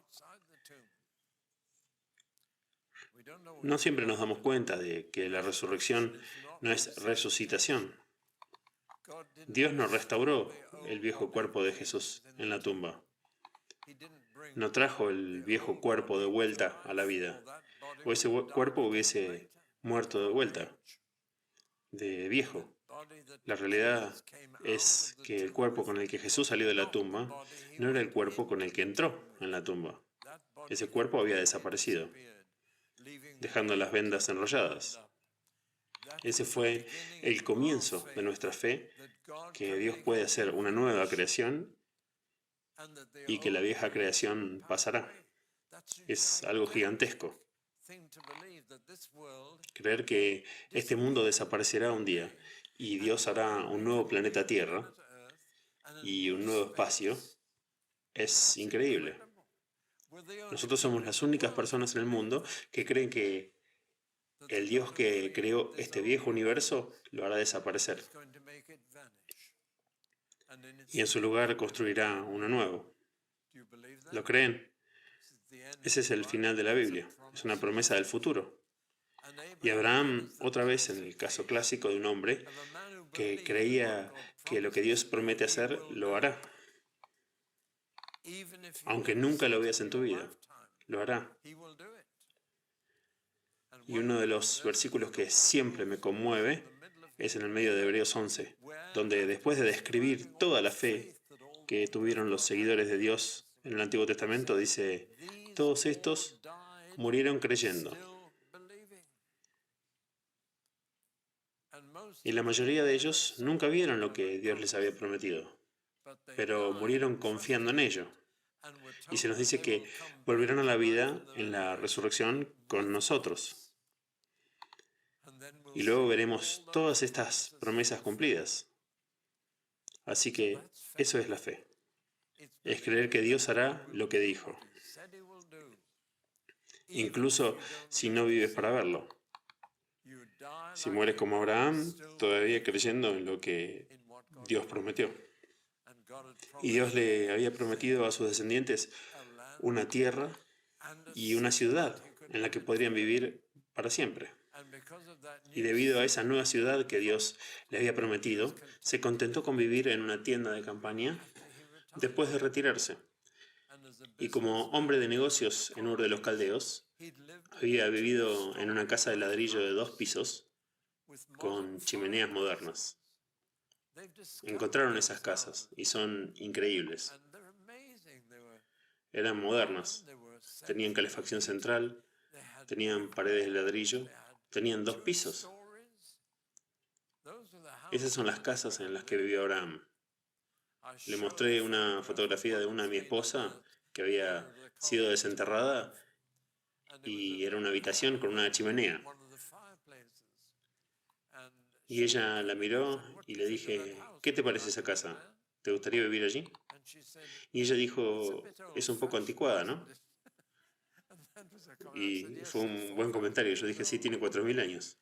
No siempre nos damos cuenta de que la resurrección no es resucitación. Dios no restauró el viejo cuerpo de Jesús en la tumba. No trajo el viejo cuerpo de vuelta a la vida, o ese cuerpo hubiese muerto de vuelta, de viejo. La realidad es que el cuerpo con el que Jesús salió de la tumba no era el cuerpo con el que entró en la tumba. Ese cuerpo había desaparecido, dejando las vendas enrolladas. Ese fue el comienzo de nuestra fe, que Dios puede hacer una nueva creación y que la vieja creación pasará. Es algo gigantesco. Creer que este mundo desaparecerá un día y Dios hará un nuevo planeta Tierra y un nuevo espacio es increíble. Nosotros somos las únicas personas en el mundo que creen que el Dios que creó este viejo universo lo hará desaparecer y en su lugar construirá uno nuevo. ¿Lo creen? Ese es el final de la Biblia. Es una promesa del futuro. Y Abraham, otra vez en el caso clásico de un hombre que creía que lo que Dios promete hacer, lo hará. Aunque nunca lo veas en tu vida, lo hará. Y uno de los versículos que siempre me conmueve es en el medio de Hebreos 11, donde después de describir toda la fe que tuvieron los seguidores de Dios en el Antiguo Testamento, dice, todos estos murieron creyendo. Y la mayoría de ellos nunca vieron lo que Dios les había prometido, pero murieron confiando en ello. Y se nos dice que volverán a la vida en la resurrección con nosotros. Y luego veremos todas estas promesas cumplidas. Así que eso es la fe. Es creer que Dios hará lo que dijo, incluso si no vives para verlo. Si mueres como Abraham, todavía creyendo en lo que Dios prometió. Y Dios le había prometido a sus descendientes una tierra y una ciudad en la que podrían vivir para siempre. Y debido a esa nueva ciudad que Dios le había prometido, se contentó con vivir en una tienda de campaña después de retirarse. Y como hombre de negocios en Ur de los Caldeos, había vivido en una casa de ladrillo de 2 pisos con chimeneas modernas. Encontraron esas casas y son increíbles. Eran modernas, tenían calefacción central, tenían paredes de ladrillo, tenían 2 pisos. Esas son las casas en las que vivió Abraham. Le mostré una fotografía de una de mi esposa que había sido desenterrada y era una habitación con una chimenea. Y ella la miró y le dije, ¿qué te parece esa casa? ¿Te gustaría vivir allí? Y ella dijo, es un poco anticuada, ¿no? Y fue un buen comentario. Yo dije, sí, tiene 4000 años.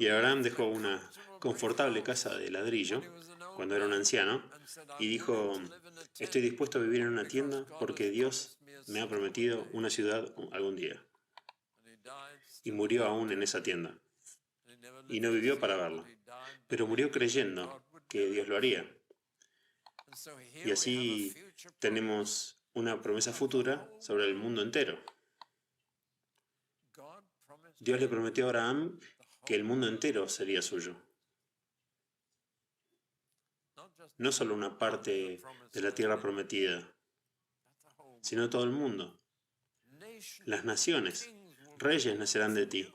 Y Abraham dejó una confortable casa de ladrillo cuando era un anciano y dijo, estoy dispuesto a vivir en una tienda porque Dios me ha prometido una ciudad algún día. Y murió aún en esa tienda. Y no vivió para verlo, pero murió creyendo que Dios lo haría. Y así tenemos una promesa futura sobre el mundo entero. Dios le prometió a Abraham que el mundo entero sería suyo. No solo una parte de la tierra prometida, sino todo el mundo. Las naciones, reyes nacerán de ti.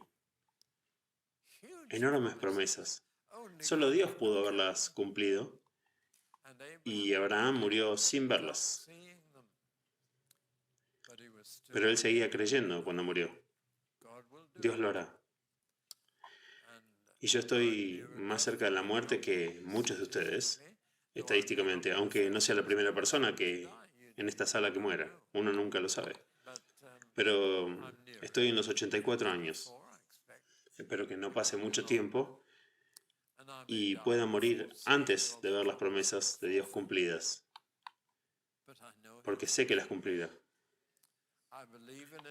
Enormes promesas. Solo Dios pudo haberlas cumplido y Abraham murió sin verlas. Pero él seguía creyendo cuando murió. Dios lo hará. Y yo estoy más cerca de la muerte que muchos de ustedes, estadísticamente, aunque no sea la primera persona que en esta sala que muera. Uno nunca lo sabe. Pero estoy en los 84 años. Espero que no pase mucho tiempo y pueda morir antes de ver las promesas de Dios cumplidas, porque sé que las cumplirá.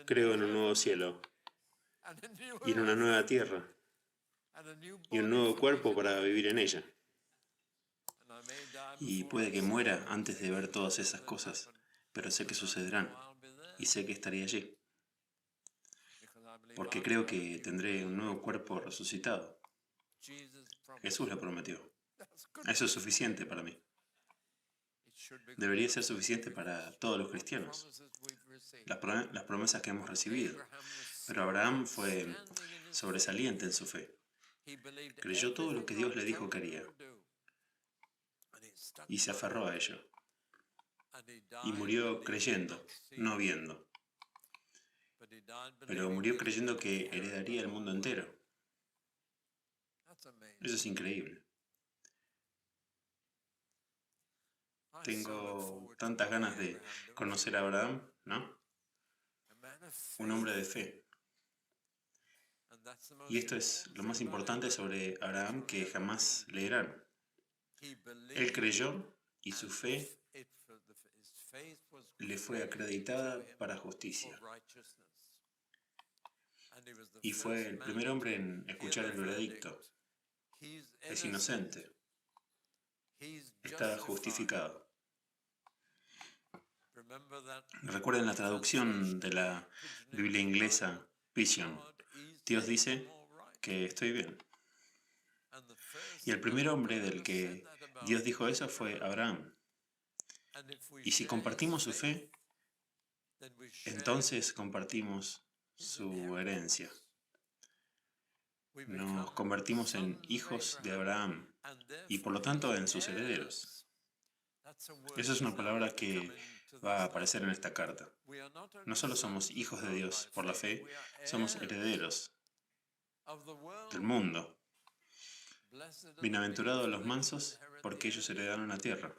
Creo en un nuevo cielo y en una nueva tierra y un nuevo cuerpo para vivir en ella. Y puede que muera antes de ver todas esas cosas, pero sé que sucederán y sé que estaré allí, porque creo que tendré un nuevo cuerpo resucitado. Jesús lo prometió. Eso es suficiente para mí. Debería ser suficiente para todos los cristianos, las promesas que hemos recibido. Pero Abraham fue sobresaliente en su fe. Creyó todo lo que Dios le dijo que haría y se aferró a ello. Y murió creyendo, no viendo. Pero murió creyendo que heredaría el mundo entero. Eso es increíble. Tengo tantas ganas de conocer a Abraham, ¿no? Un hombre de fe. Y esto es lo más importante sobre Abraham que jamás leerán. Él creyó y su fe le fue acreditada para justicia. Y fue el primer hombre en escuchar el veredicto. Es inocente. Está justificado. Recuerden la traducción de la Biblia inglesa, Vision. Dios dice que estoy bien. Y el primer hombre del que Dios dijo eso fue Abraham. Y si compartimos su fe, entonces compartimos su herencia. Nos convertimos en hijos de Abraham y por lo tanto en sus herederos. Esa es una palabra que va a aparecer en esta carta. No solo somos hijos de Dios por la fe, somos herederos del mundo. Bienaventurados los mansos, porque ellos heredaron la tierra.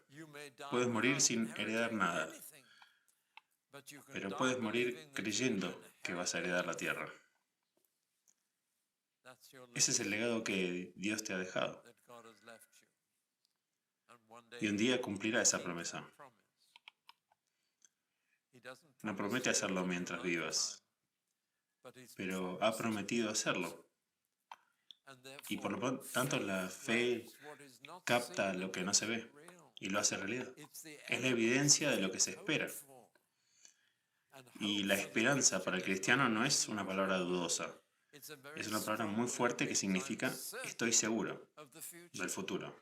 Puedes morir sin heredar nada, pero puedes morir creyendo que vas a heredar la tierra. Ese es el legado que Dios te ha dejado. Y un día cumplirá esa promesa. No promete hacerlo mientras vivas, pero ha prometido hacerlo. Y por lo tanto la fe capta lo que no se ve y lo hace realidad. Es la evidencia de lo que se espera. Y la esperanza para el cristiano no es una palabra dudosa. Es una palabra muy fuerte que significa estoy seguro del futuro.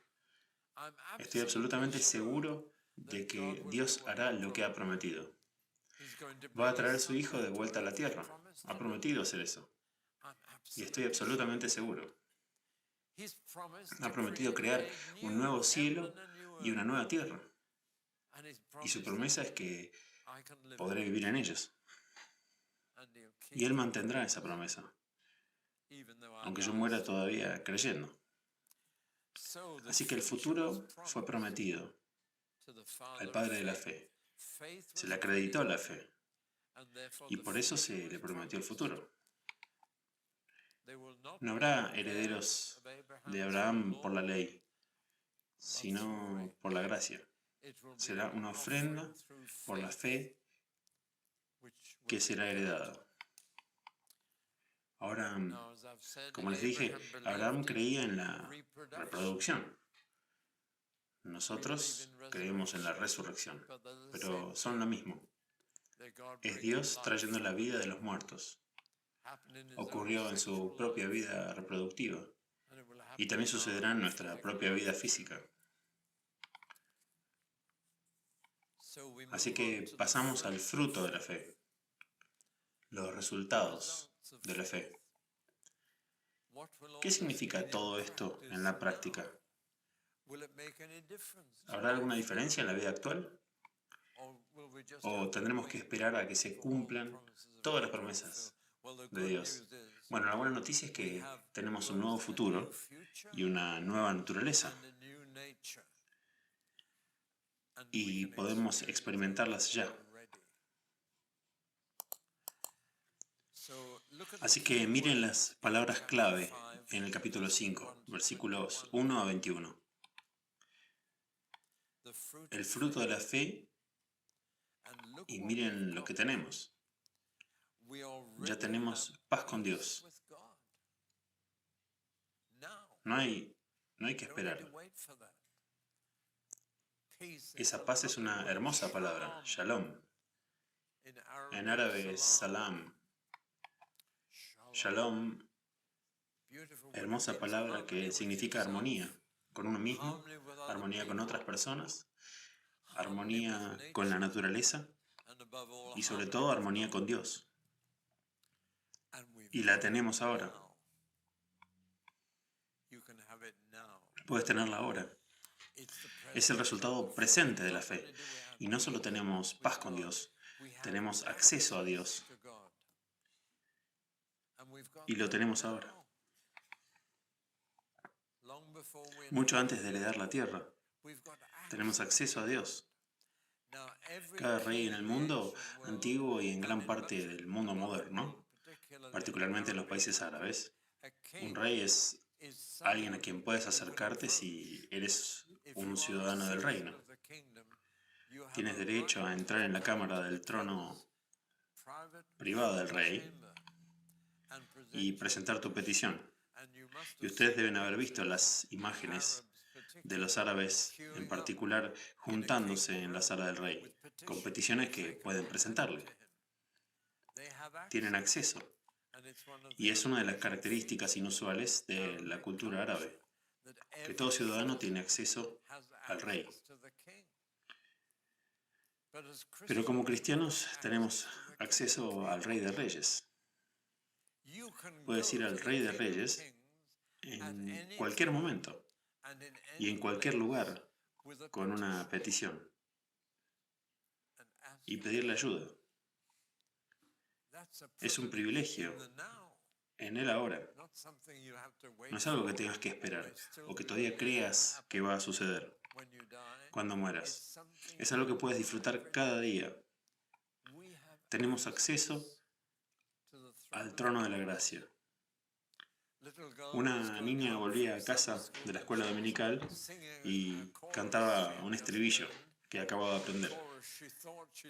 Estoy absolutamente seguro de que Dios hará lo que ha prometido. Va a traer a su Hijo de vuelta a la tierra. Ha prometido hacer eso. Y estoy absolutamente seguro. Ha prometido crear un nuevo cielo y una nueva tierra. Y su promesa es que podré vivir en ellos. Y Él mantendrá esa promesa, aunque yo muera todavía creyendo. Así que el futuro fue prometido al Padre de la fe. Se le acreditó la fe. Y por eso se le prometió el futuro. No habrá herederos de Abraham por la ley, sino por la gracia. Será una ofrenda por la fe que será heredada. Ahora, como les dije, Abraham creía en la reproducción. Nosotros creemos en la resurrección, pero son lo mismo. Es Dios trayendo la vida de los muertos. Ocurrió en su propia vida reproductiva y también sucederá en nuestra propia vida física. Así que pasamos al fruto de la fe, los resultados de la fe. ¿Qué significa todo esto en la práctica? ¿Habrá alguna diferencia en la vida actual? ¿O tendremos que esperar a que se cumplan todas las promesas de Dios? Bueno, la buena noticia es que tenemos un nuevo futuro y una nueva naturaleza. Y podemos experimentarlas ya. Así que miren las palabras clave en el capítulo 5, versículos 1 a 21. El fruto de la fe, y miren lo que tenemos. Ya tenemos paz con Dios. No hay que esperar. Esa paz es una hermosa palabra, shalom. En árabe es salam. Shalom, hermosa palabra que significa armonía con uno mismo, armonía con otras personas, armonía con la naturaleza y sobre todo armonía con Dios. Y la tenemos ahora. Puedes tenerla ahora. Es el resultado presente de la fe. Y no solo tenemos paz con Dios, tenemos acceso a Dios. Y lo tenemos ahora. Mucho antes de heredar la tierra, tenemos acceso a Dios. Cada rey en el mundo antiguo y en gran parte del mundo moderno, particularmente en los países árabes, un rey es alguien a quien puedes acercarte si eres un ciudadano del reino. Tienes derecho a entrar en la cámara del trono privada del rey y presentar tu petición. Y ustedes deben haber visto las imágenes de los árabes en particular juntándose en la sala del rey, con peticiones que pueden presentarle. Tienen acceso. Y es una de las características inusuales de la cultura árabe, que todo ciudadano tiene acceso al rey. Pero como cristianos tenemos acceso al Rey de Reyes. Puedes ir al Rey de Reyes en cualquier momento y en cualquier lugar con una petición y pedirle ayuda. Es un privilegio en Él ahora. No es algo que tengas que esperar o que todavía creas que va a suceder cuando mueras. Es algo que puedes disfrutar cada día. Tenemos acceso al trono de la gracia. Una niña volvía a casa de la escuela dominical y cantaba un estribillo que acababa de aprender.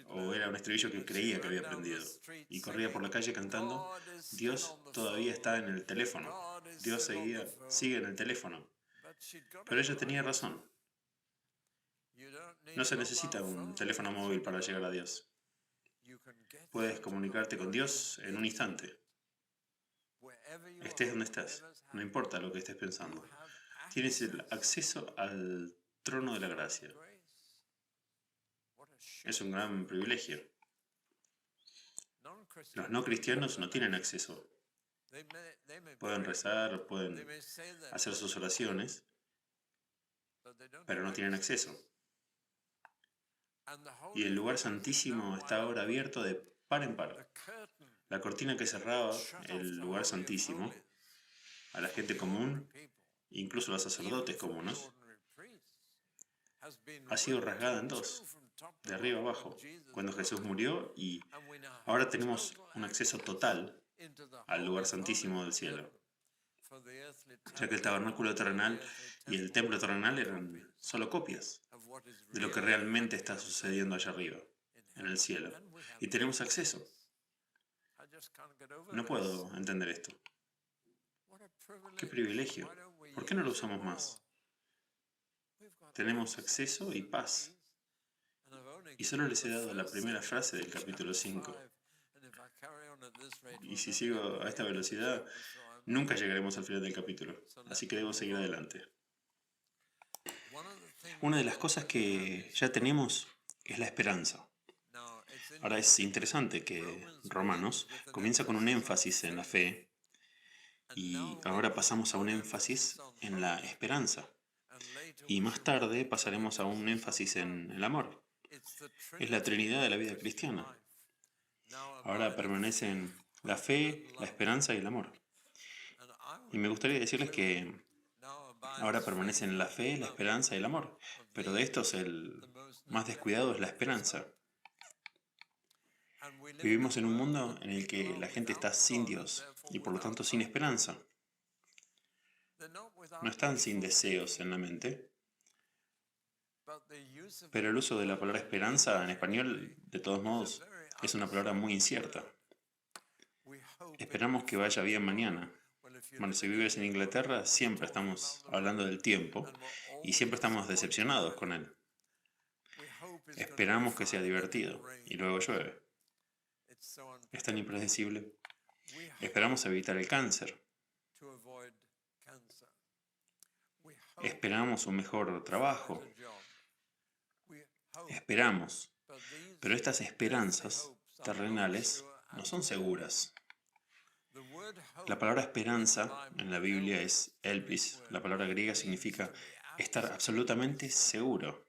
O era un estribillo que creía que había aprendido. Y corría por la calle cantando, Dios todavía está en el teléfono. Dios sigue en el teléfono. Pero ella tenía razón. No se necesita un teléfono móvil para llegar a Dios. Puedes comunicarte con Dios en un instante. Estés donde estás, no importa lo que estés pensando. Tienes el acceso al trono de la gracia. Es un gran privilegio. Los no cristianos no tienen acceso. Pueden rezar, pueden hacer sus oraciones, pero no tienen acceso. Y el lugar santísimo está ahora abierto de par en par. La cortina que cerraba el lugar santísimo a la gente común, incluso a los sacerdotes comunes, ha sido rasgada en dos, de arriba abajo, cuando Jesús murió, y ahora tenemos un acceso total al lugar santísimo del cielo, ya que el tabernáculo terrenal y el templo terrenal eran solo copias de lo que realmente está sucediendo allá arriba, en el cielo, y tenemos acceso. No puedo entender esto. ¡Qué privilegio! ¿Por qué no lo usamos más? Tenemos acceso y paz. Y solo les he dado la primera frase del capítulo 5. Y si sigo a esta velocidad, nunca llegaremos al final del capítulo. Así que debo seguir adelante. Una de las cosas que ya tenemos es la esperanza. Ahora es interesante que Romanos comienza con un énfasis en la fe y ahora pasamos a un énfasis en la esperanza. Y más tarde pasaremos a un énfasis en el amor. Es la Trinidad de la vida cristiana. Ahora permanecen la fe, la esperanza y el amor. Y me gustaría decirles que ahora permanecen la fe, la esperanza y el amor. Pero de estos el más descuidado es la esperanza. Vivimos en un mundo en el que la gente está sin Dios y por lo tanto sin esperanza. No están sin deseos en la mente, pero el uso de la palabra esperanza en español, de todos modos, es una palabra muy incierta. Esperamos que vaya bien mañana. Bueno, si vives en Inglaterra, siempre estamos hablando del tiempo y siempre estamos decepcionados con él. Esperamos que sea divertido y luego llueve. Es tan impredecible. Esperamos evitar el cáncer. Esperamos un mejor trabajo. Esperamos. Pero estas esperanzas terrenales no son seguras. La palabra esperanza en la Biblia es elpis. La palabra griega significa estar absolutamente seguro.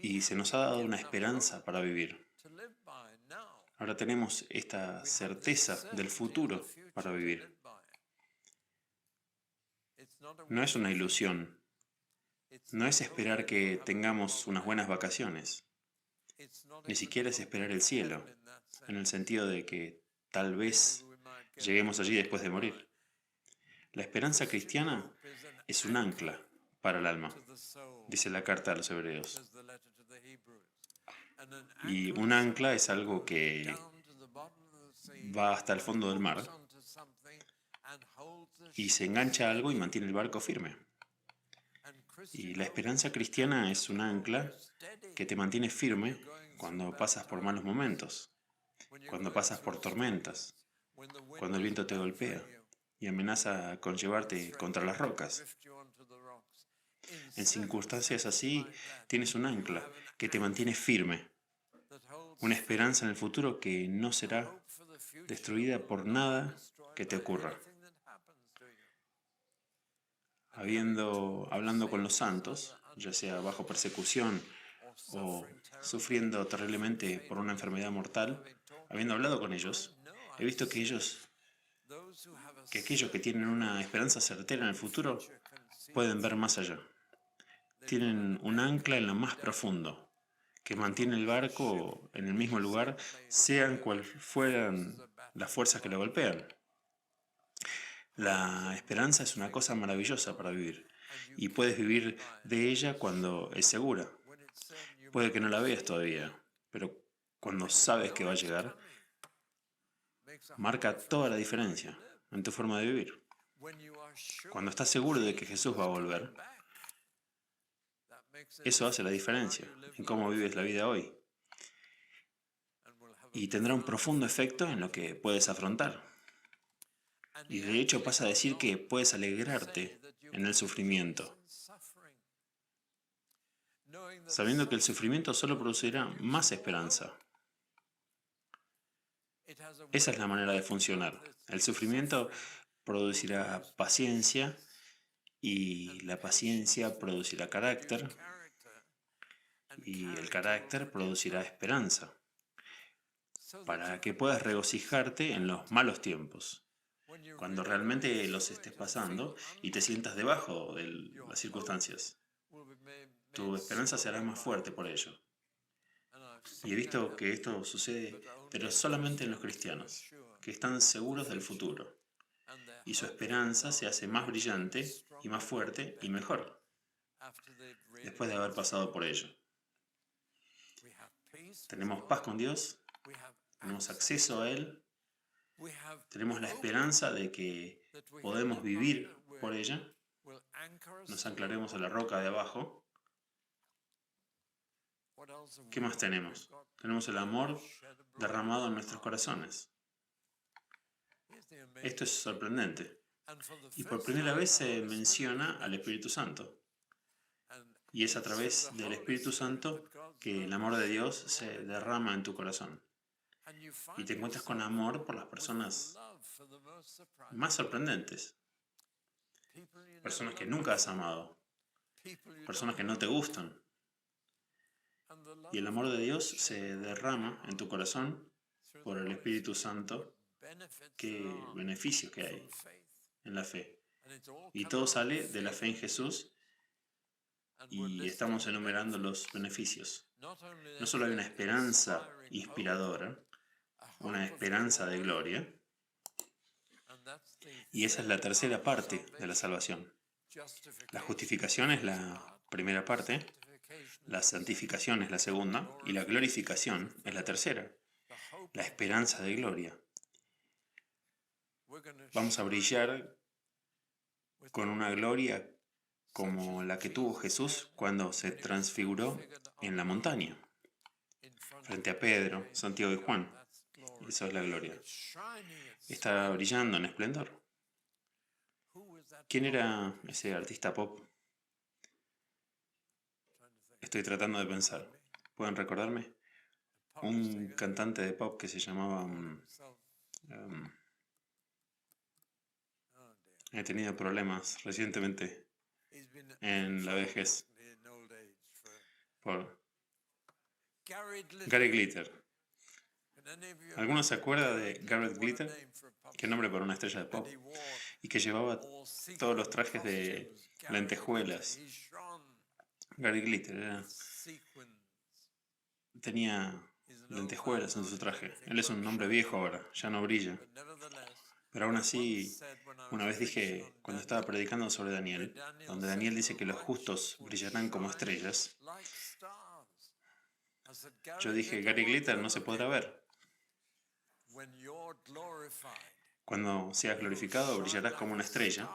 Y se nos ha dado una esperanza para vivir. Ahora tenemos esta certeza del futuro para vivir. No es una ilusión. No es esperar que tengamos unas buenas vacaciones. Ni siquiera es esperar el cielo, en el sentido de que tal vez lleguemos allí después de morir. La esperanza cristiana es un ancla para el alma, dice la carta a los Hebreos. Y un ancla es algo que va hasta el fondo del mar y se engancha a algo y mantiene el barco firme. Y la esperanza cristiana es un ancla que te mantiene firme cuando pasas por malos momentos, cuando pasas por tormentas, cuando el viento te golpea y amenaza con llevarte contra las rocas. En circunstancias así tienes un ancla que te mantiene firme, una esperanza en el futuro que no será destruida por nada que te ocurra. Hablando con los santos, ya sea bajo persecución o sufriendo terriblemente por una enfermedad mortal, habiendo hablado con ellos, he visto que aquellos que tienen una esperanza certera en el futuro pueden ver más allá. Tienen un ancla en lo más profundo, que mantiene el barco en el mismo lugar, sean cual fueran las fuerzas que lo golpean. La esperanza es una cosa maravillosa para vivir, y puedes vivir de ella cuando es segura. Puede que no la veas todavía, pero cuando sabes que va a llegar, marca toda la diferencia en tu forma de vivir. Cuando estás seguro de que Jesús va a volver, eso hace la diferencia en cómo vives la vida hoy. Y tendrá un profundo efecto en lo que puedes afrontar. Y de hecho pasa a decir que puedes alegrarte en el sufrimiento, sabiendo que el sufrimiento solo producirá más esperanza. Esa es la manera de funcionar. El sufrimiento producirá paciencia y la paciencia producirá carácter y el carácter producirá esperanza para que puedas regocijarte en los malos tiempos, cuando realmente los estés pasando y te sientas debajo de las circunstancias. Tu esperanza será más fuerte por ello. Y he visto que esto sucede, pero solamente en los cristianos, que están seguros del futuro. Y su esperanza se hace más brillante y más fuerte y mejor, después de haber pasado por ello. Tenemos paz con Dios, tenemos acceso a Él, tenemos la esperanza de que podemos vivir por ella, nos anclaremos a la roca de abajo. ¿Qué más tenemos? Tenemos el amor derramado en nuestros corazones. Esto es sorprendente. Y por primera vez se menciona al Espíritu Santo. Y es a través del Espíritu Santo que el amor de Dios se derrama en tu corazón. Y te encuentras con amor por las personas más sorprendentes. Personas que nunca has amado. Personas que no te gustan. Y el amor de Dios se derrama en tu corazón por el Espíritu Santo. Qué beneficios que hay en la fe. Y todo sale de la fe en Jesús y estamos enumerando los beneficios. No solo hay una esperanza inspiradora, una esperanza de gloria, y esa es la tercera parte de la salvación. La justificación es la primera parte, la santificación es la segunda y la glorificación es la tercera, la esperanza de gloria. Vamos a brillar con una gloria como la que tuvo Jesús cuando se transfiguró en la montaña, frente a Pedro, Santiago y Juan. Eso es la gloria. Está brillando en esplendor. ¿Quién era ese artista pop? Estoy tratando de pensar. ¿Pueden recordarme? Un cantante de pop que se llamaba Um, he tenido problemas recientemente en la vejez por Gary Glitter. ¿Alguno se acuerda de Garrett Glitter? Qué nombre para una estrella de pop. Y que llevaba todos los trajes de lentejuelas. Gary Glitter tenía lentejuelas en su traje. Él es un hombre viejo ahora, ya no brilla. Pero aún así, una vez dije, cuando estaba predicando sobre Daniel, donde Daniel dice que los justos brillarán como estrellas, yo dije, Gary Glitter no se podrá ver. Cuando seas glorificado, brillarás como una estrella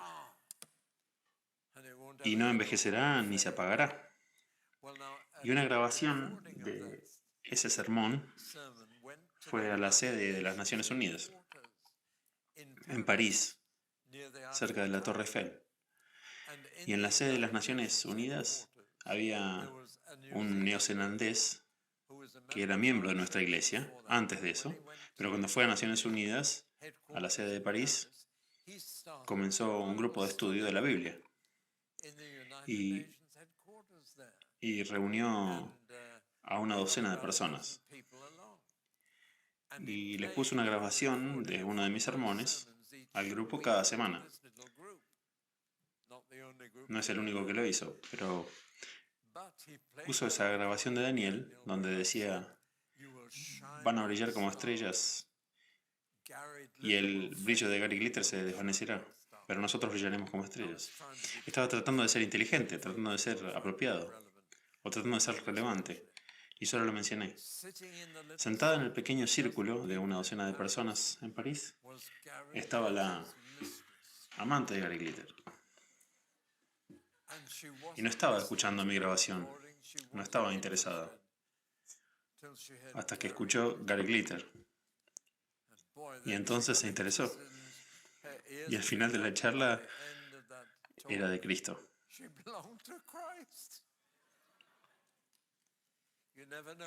y no envejecerá ni se apagará. Y una grabación de ese sermón fue a la sede de las Naciones Unidas, en París, cerca de la Torre Eiffel. Y en la sede de las Naciones Unidas había un neozelandés que era miembro de nuestra iglesia antes de eso, pero cuando fue a Naciones Unidas, a la sede de París, comenzó un grupo de estudio de la Biblia y reunió a una docena de personas. Y les puse una grabación de uno de mis sermones al grupo cada semana. No es el único que lo hizo, pero puso esa grabación de Daniel donde decía, van a brillar como estrellas y el brillo de Gary Glitter se desvanecerá, pero nosotros brillaremos como estrellas. Estaba tratando de ser inteligente, tratando de ser apropiado, o tratando de ser relevante, y solo lo mencioné. Sentada en el pequeño círculo de una docena de personas en París, estaba la amante de Gary Glitter. Y no estaba escuchando mi grabación, no estaba interesada, hasta que escuchó Gary Glitter. Y entonces se interesó. Y al final de la charla era de Cristo.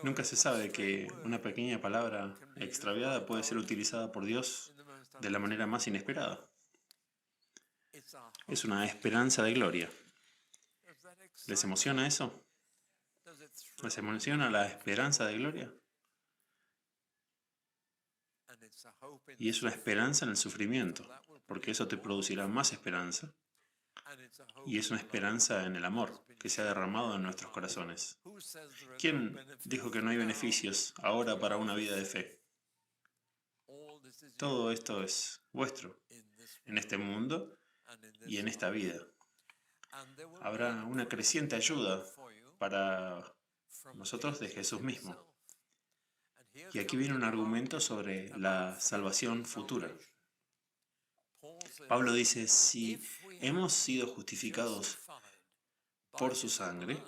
Nunca se sabe que una pequeña palabra extraviada puede ser utilizada por Dios de la manera más inesperada. Es una esperanza de gloria. ¿Les emociona eso? ¿Les emociona la esperanza de gloria? Y es una esperanza en el sufrimiento, porque eso te producirá más esperanza. Y es una esperanza en el amor que se ha derramado en nuestros corazones. ¿Quién dijo que no hay beneficios ahora para una vida de fe? Todo esto es vuestro, en este mundo y en esta vida. Habrá una creciente ayuda para nosotros de Jesús mismo. Y aquí viene un argumento sobre la salvación futura. Pablo dice, si hemos sido justificados por su sangre,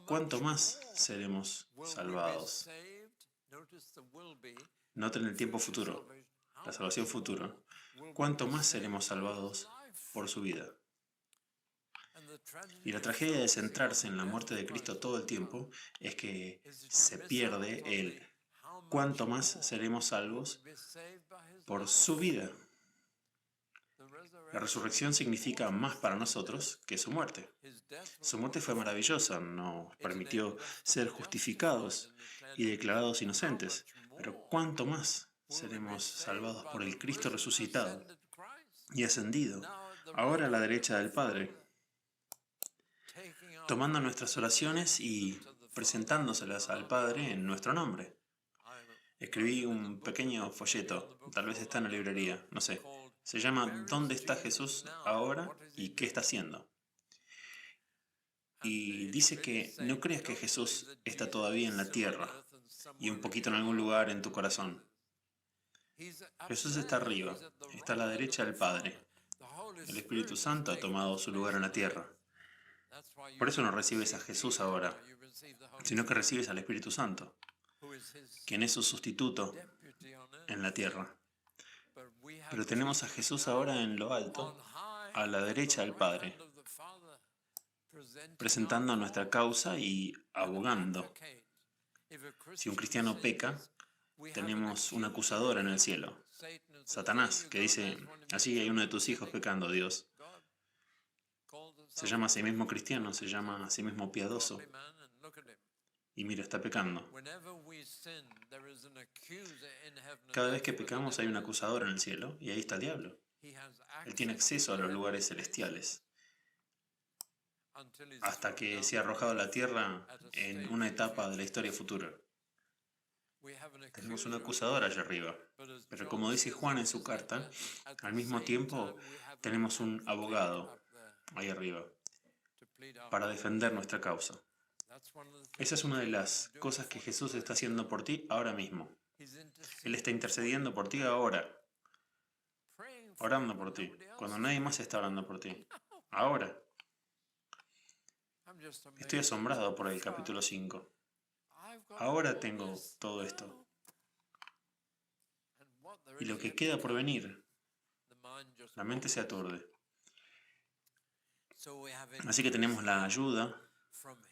¿cuánto más seremos salvados? Noten el tiempo futuro, la salvación futura. ¿Cuánto más seremos salvados por su vida? Y la tragedia de centrarse en la muerte de Cristo todo el tiempo es que se pierde el cuánto más seremos salvos por su vida. La resurrección significa más para nosotros que su muerte. Su muerte fue maravillosa, nos permitió ser justificados y declarados inocentes. Pero ¿cuánto más seremos salvados por el Cristo resucitado y ascendido, ahora a la derecha del Padre, tomando nuestras oraciones y presentándoselas al Padre en nuestro nombre? Escribí un pequeño folleto, tal vez está en la librería, no sé. Se llama ¿Dónde está Jesús ahora y qué está haciendo? Y dice que no creas que Jesús está todavía en la tierra y un poquito en algún lugar en tu corazón. Jesús está arriba, está a la derecha del Padre. El Espíritu Santo ha tomado su lugar en la tierra. Por eso no recibes a Jesús ahora, sino que recibes al Espíritu Santo, quien es su sustituto en la tierra. Pero tenemos a Jesús ahora en lo alto, a la derecha del Padre, presentando nuestra causa y abogando. Si un cristiano peca,
tenemos un acusador en el cielo, Satanás, que dice, así hay uno de tus hijos pecando, Dios. Se llama a sí mismo cristiano, se llama a sí mismo piadoso, y mira, está pecando. Cada vez que pecamos hay un acusador en el cielo, y ahí está el diablo. Él tiene acceso a los lugares celestiales, hasta que sea arrojado a la tierra en una etapa de la historia futura. Tenemos un acusador allá arriba, pero como dice Juan en su carta, al mismo tiempo tenemos un abogado ahí arriba para defender nuestra causa. Esa es una de las cosas que Jesús está haciendo por ti ahora mismo. Él está intercediendo por ti ahora, orando por ti, cuando nadie más está orando por ti. Ahora. Estoy asombrado por el capítulo 5. Ahora tengo todo esto. Y lo que queda por venir, la mente se aturde. Así que tenemos la ayuda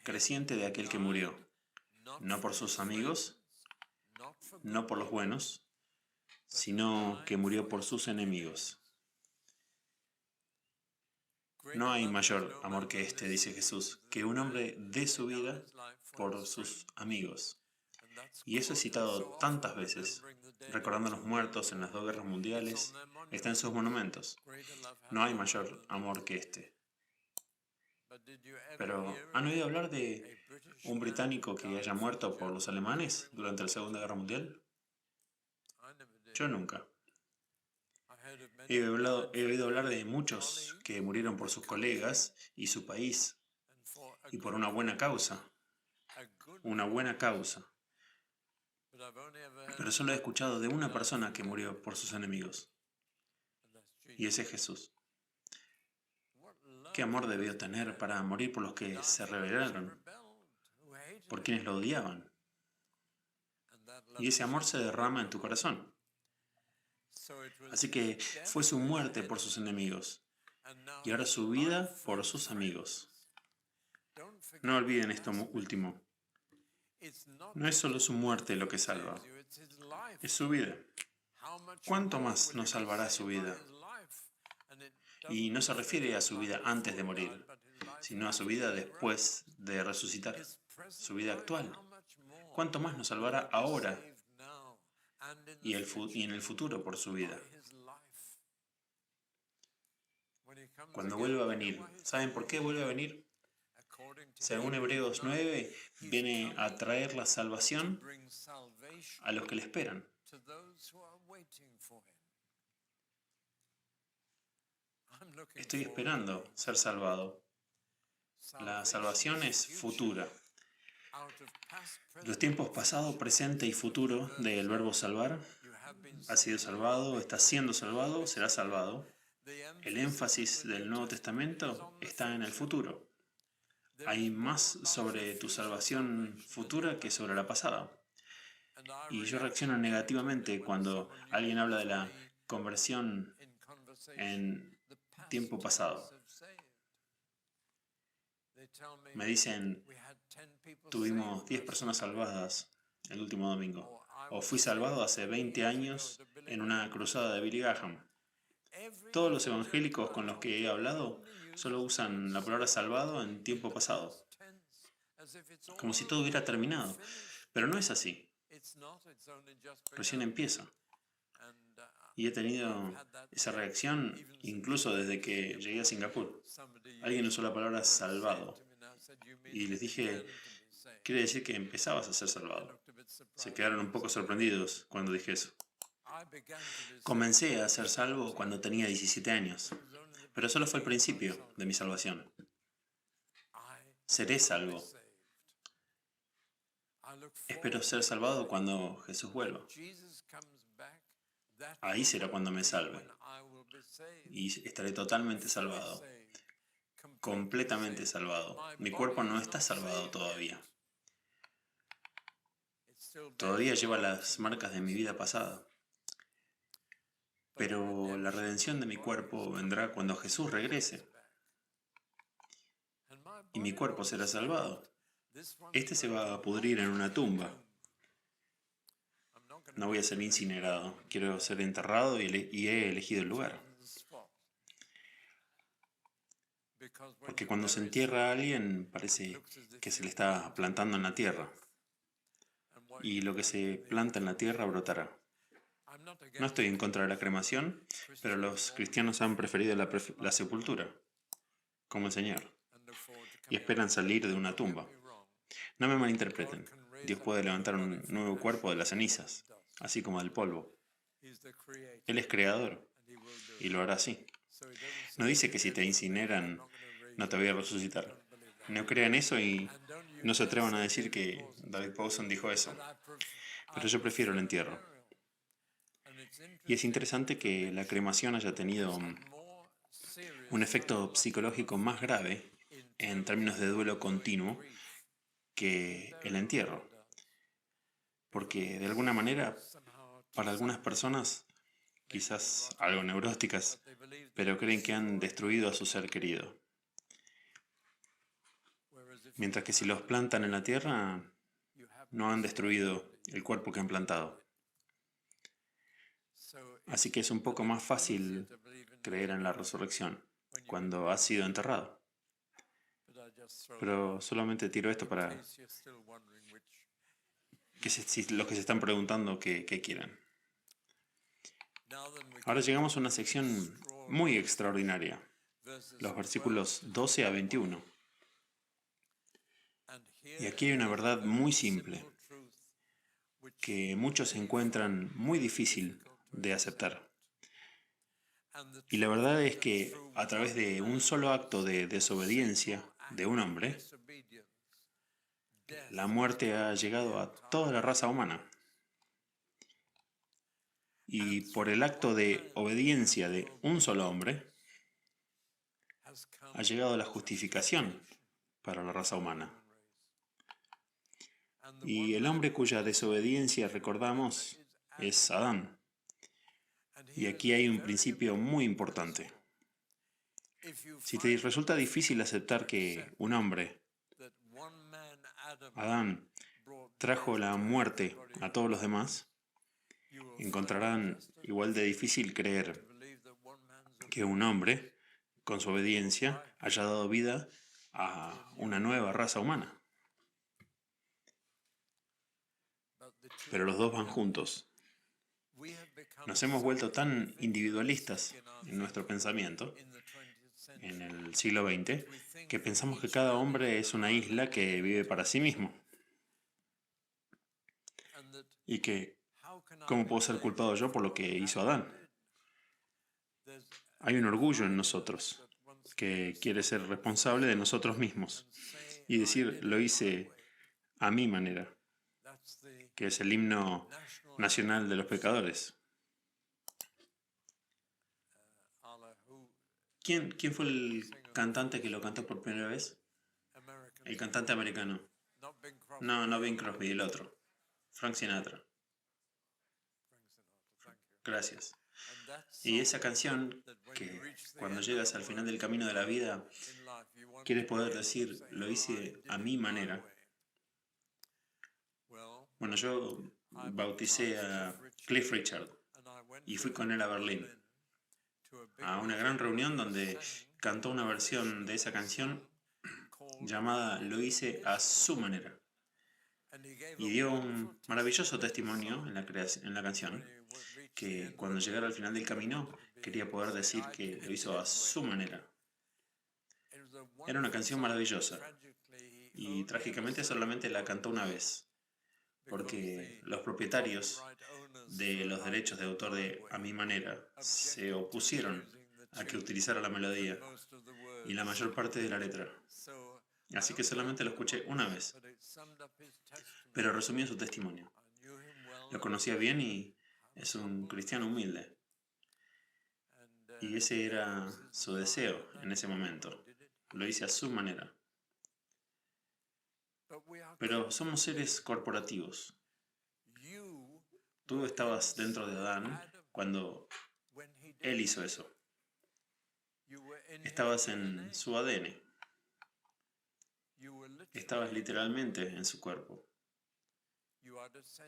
creciente de aquel que murió, no por sus amigos, no por los buenos, sino que murió por sus enemigos. No hay mayor amor que este, dice Jesús, que un hombre dé su vida por sus amigos. Y eso es citado tantas veces, recordando a los muertos en las 2 guerras mundiales, está en sus monumentos. No hay mayor amor que este. Pero, ¿han oído hablar de un británico que haya muerto por los alemanes durante la Segunda Guerra Mundial? Yo nunca. He oído hablar de muchos que murieron por sus colegas y su país, y por una buena causa. Una buena causa. Pero solo he escuchado de una persona que murió por sus enemigos, y ese es Jesús. ¿Qué amor debió tener para morir por los que se rebelaron, por quienes lo odiaban? Y ese amor se derrama en tu corazón. Así que fue su muerte por sus enemigos, y ahora su vida por sus amigos. No olviden esto último. No es solo su muerte lo que salva, es su vida. ¿Cuánto más nos salvará su vida? Y no se refiere a su vida antes de morir, sino a su vida después de resucitar, su vida actual. ¿Cuánto más nos salvará ahora y en el futuro por su vida? Cuando vuelva a venir, ¿saben por qué vuelve a venir? Según Hebreos 9, viene a traer la salvación a los que le esperan. Estoy esperando ser salvado. La salvación es futura. Los tiempos pasado, presente y futuro del verbo salvar, has sido salvado, estás siendo salvado, serás salvado. El énfasis del Nuevo Testamento está en el futuro. Hay más sobre tu salvación futura que sobre la pasada. Y yo reacciono negativamente cuando alguien habla de la conversión en tiempo pasado. Me dicen, tuvimos 10 personas salvadas el último domingo. O fui salvado hace 20 años en una cruzada de Billy Graham. Todos los evangélicos con los que he hablado solo usan la palabra salvado en tiempo pasado, como si todo hubiera terminado. Pero no es así. Recién empieza. Y he tenido esa reacción incluso desde que llegué a Singapur. Alguien usó la palabra salvado. Y les dije, quiere decir que empezabas a ser salvado. Se quedaron un poco sorprendidos cuando dije eso. Comencé a ser salvo cuando tenía 17 años, pero solo fue el principio de mi salvación. Seré salvo. Espero ser salvado cuando Jesús vuelva. Ahí será cuando me salve. Y estaré totalmente salvado. Completamente salvado. Mi cuerpo no está salvado todavía. Todavía lleva las marcas de mi vida pasada. Pero la redención de mi cuerpo vendrá cuando Jesús regrese. Y mi cuerpo será salvado. Este se va a pudrir en una tumba. no voy a ser incinerado, quiero ser enterrado y he elegido el lugar. Porque cuando se entierra a alguien parece que se le está plantando en la tierra. Y lo que se planta en la tierra brotará. No estoy en contra de la cremación, pero los cristianos han preferido la sepultura, como el Señor, y esperan salir de una tumba. No me malinterpreten, Dios puede levantar un nuevo cuerpo de las cenizas, así como del polvo. Él es creador, y lo hará así. No dice que si te incineran, no te voy a resucitar. No crean eso y no se atrevan a decir que David Powson dijo eso. Pero yo prefiero el entierro. Y es interesante que la cremación haya tenido un efecto psicológico más grave en términos de duelo continuo que el entierro. Porque de alguna manera, para algunas personas, quizás algo neuróticas, pero creen que han destruido a su ser querido. Mientras que si los plantan en la tierra, no han destruido el cuerpo que han plantado. Así que es un poco más fácil creer en la resurrección cuando has sido enterrado. Pero solamente tiro esto para que si los que se están preguntando qué quieren. Ahora llegamos a una sección muy extraordinaria, los versículos 12 a 21. Y aquí hay una verdad muy simple, que muchos encuentran muy difícil de aceptar. Y la verdad es que a través de un solo acto de desobediencia de un hombre, la muerte ha llegado a toda la raza humana. Y por el acto de obediencia de un solo hombre, ha llegado la justificación para la raza humana. Y el hombre cuya desobediencia recordamos es Adán. Y aquí hay un principio muy importante. Si te resulta difícil aceptar que un hombre, Adán, trajo la muerte a todos los demás, encontrarán igual de difícil creer que un hombre, con su obediencia, haya dado vida a una nueva raza humana. Pero los dos van juntos. Nos hemos vuelto tan individualistas en nuestro pensamiento en el siglo XX que pensamos que cada hombre es una isla que vive para sí mismo. Y que, ¿cómo puedo ser culpado yo por lo que hizo Adán? Hay un orgullo en nosotros que quiere ser responsable de nosotros mismos y decir, lo hice a mi manera, que es el himno nacional de los pecadores. ¿Quién fue el cantante que lo cantó por primera vez? El cantante americano. No Bing Crosby, el otro. Frank Sinatra. Gracias. Y esa canción, que cuando llegas al final del camino de la vida, quieres poder decir, lo hice a mi manera. Bueno, yo bauticé a Cliff Richard y fui con él a Berlín, a una gran reunión donde cantó una versión de esa canción llamada Lo hice a su manera. Y dio un maravilloso testimonio en la canción, que cuando llegara al final del camino quería poder decir que lo hizo a su manera. Era una canción maravillosa y trágicamente solamente la cantó una vez, porque los propietarios de los derechos de autor de A mi manera se opusieron a que utilizara la melodía y la mayor parte de la letra. Así que solamente lo escuché una vez, pero resumió su testimonio. Lo conocía bien y es un cristiano humilde. Y ese era su deseo en ese momento. Lo hice a su manera. Pero somos seres corporativos. Tú estabas dentro de Adán cuando él hizo eso. Estabas en su ADN. Estabas literalmente en su cuerpo.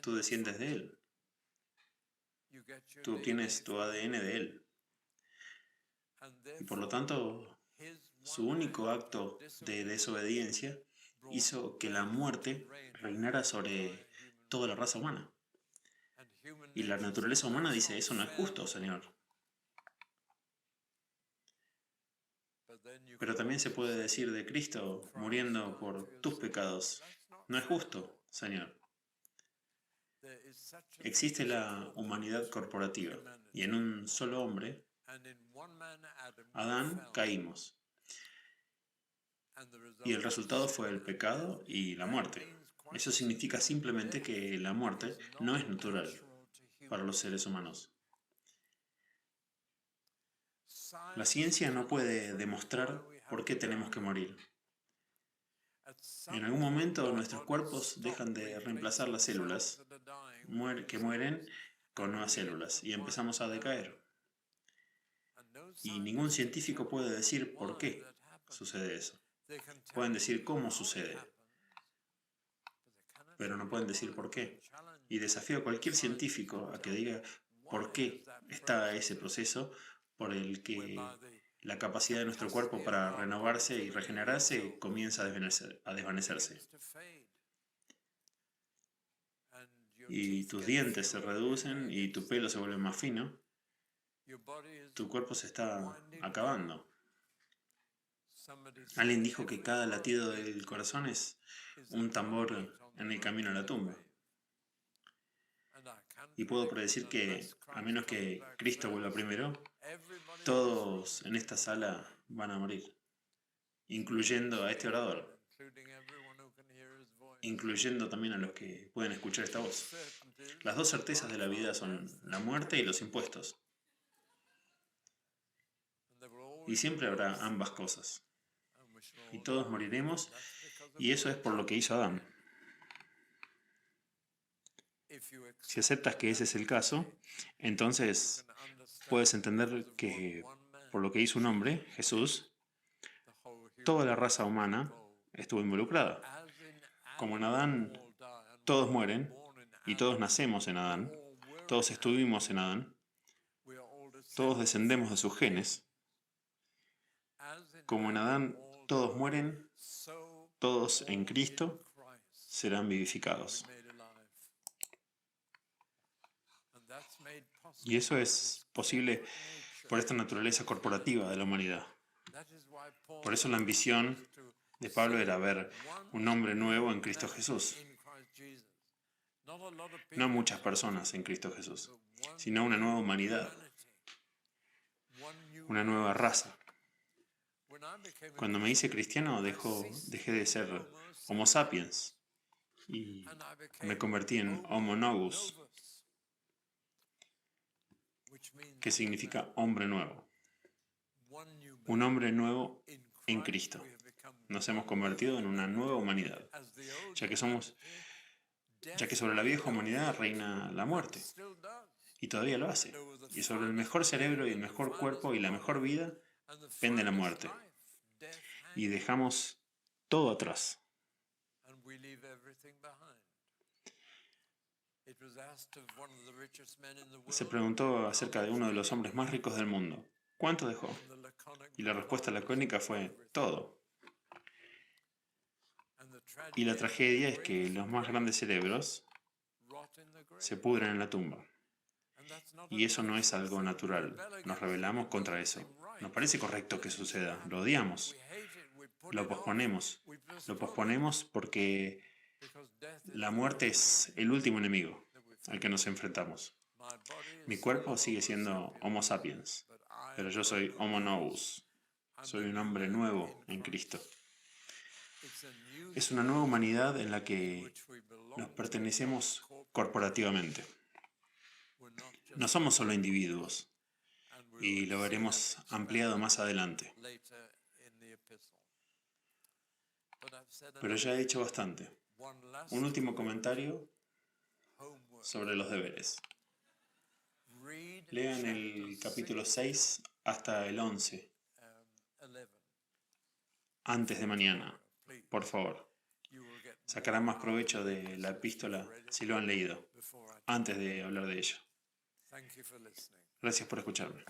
Tú desciendes de él. Tú obtienes tu ADN de Él. Y por lo tanto, su único acto de desobediencia hizo que la muerte reinara sobre toda la raza humana. Y la naturaleza humana dice, eso no es justo, Señor. Pero también se puede decir de Cristo muriendo por tus pecados, no es justo, Señor. Existe la humanidad corporativa y en un solo hombre, Adán, caímos. Y el resultado fue el pecado y la muerte. Eso significa simplemente que la muerte no es natural para los seres humanos. La ciencia no puede demostrar por qué tenemos que morir. En algún momento nuestros cuerpos dejan de reemplazar las células que mueren con nuevas células y empezamos a decaer. Y ningún científico puede decir por qué sucede eso. Pueden decir cómo sucede, pero no pueden decir por qué. Y desafío a cualquier científico a que diga por qué está ese proceso por el que la capacidad de nuestro cuerpo para renovarse y regenerarse comienza a desvanecerse. Y tus dientes se reducen y tu pelo se vuelve más fino. Tu cuerpo se está acabando. Alguien dijo que cada latido del corazón es un tambor en el camino a la tumba. Y puedo predecir que, a menos que Cristo vuelva primero, todos en esta sala van a morir, incluyendo a este orador, incluyendo también a los que pueden escuchar esta voz. Las dos certezas de la vida son la muerte y los impuestos. Y siempre habrá ambas cosas. Y todos moriremos, y eso es por lo que hizo Adán. Si aceptas que ese es el caso, entonces puedes entender que por lo que hizo un hombre, Jesús, toda la raza humana estuvo involucrada. Como en Adán todos mueren y todos nacemos en Adán, todos estuvimos en Adán, todos descendemos de sus genes. Como en Adán todos mueren, todos en Cristo serán vivificados. Y eso es posible por esta naturaleza corporativa de la humanidad. Por eso la ambición de Pablo era ver un hombre nuevo en Cristo Jesús. No muchas personas en Cristo Jesús, sino una nueva humanidad, una nueva raza. Cuando me hice cristiano dejé de ser Homo sapiens y me convertí en Homo novus, que significa hombre nuevo. Un hombre nuevo en Cristo. Nos hemos convertido en una nueva humanidad, ya que sobre la vieja humanidad reina la muerte, y todavía lo hace. Y sobre el mejor cerebro y el mejor cuerpo y la mejor vida pende la muerte. Y dejamos todo atrás. Se preguntó acerca de uno de los hombres más ricos del mundo. ¿Cuánto dejó? Y la respuesta lacónica fue todo. Y la tragedia es que los más grandes cerebros se pudren en la tumba. Y eso no es algo natural. Nos rebelamos contra eso. Nos parece correcto que suceda. Lo odiamos. Lo posponemos. Lo posponemos porque la muerte es el último enemigo al que nos enfrentamos. Mi cuerpo sigue siendo Homo sapiens, pero yo soy Homo novus. Soy un hombre nuevo en Cristo. Es una nueva humanidad en la que nos pertenecemos corporativamente. No somos solo individuos, y lo veremos ampliado más adelante. Pero ya he hecho bastante. Un último comentario sobre los deberes. Lean el capítulo 6 hasta el 11, antes de mañana, por favor. Sacarán más provecho de la epístola si lo han leído, antes de hablar de ello.
Gracias por escucharme.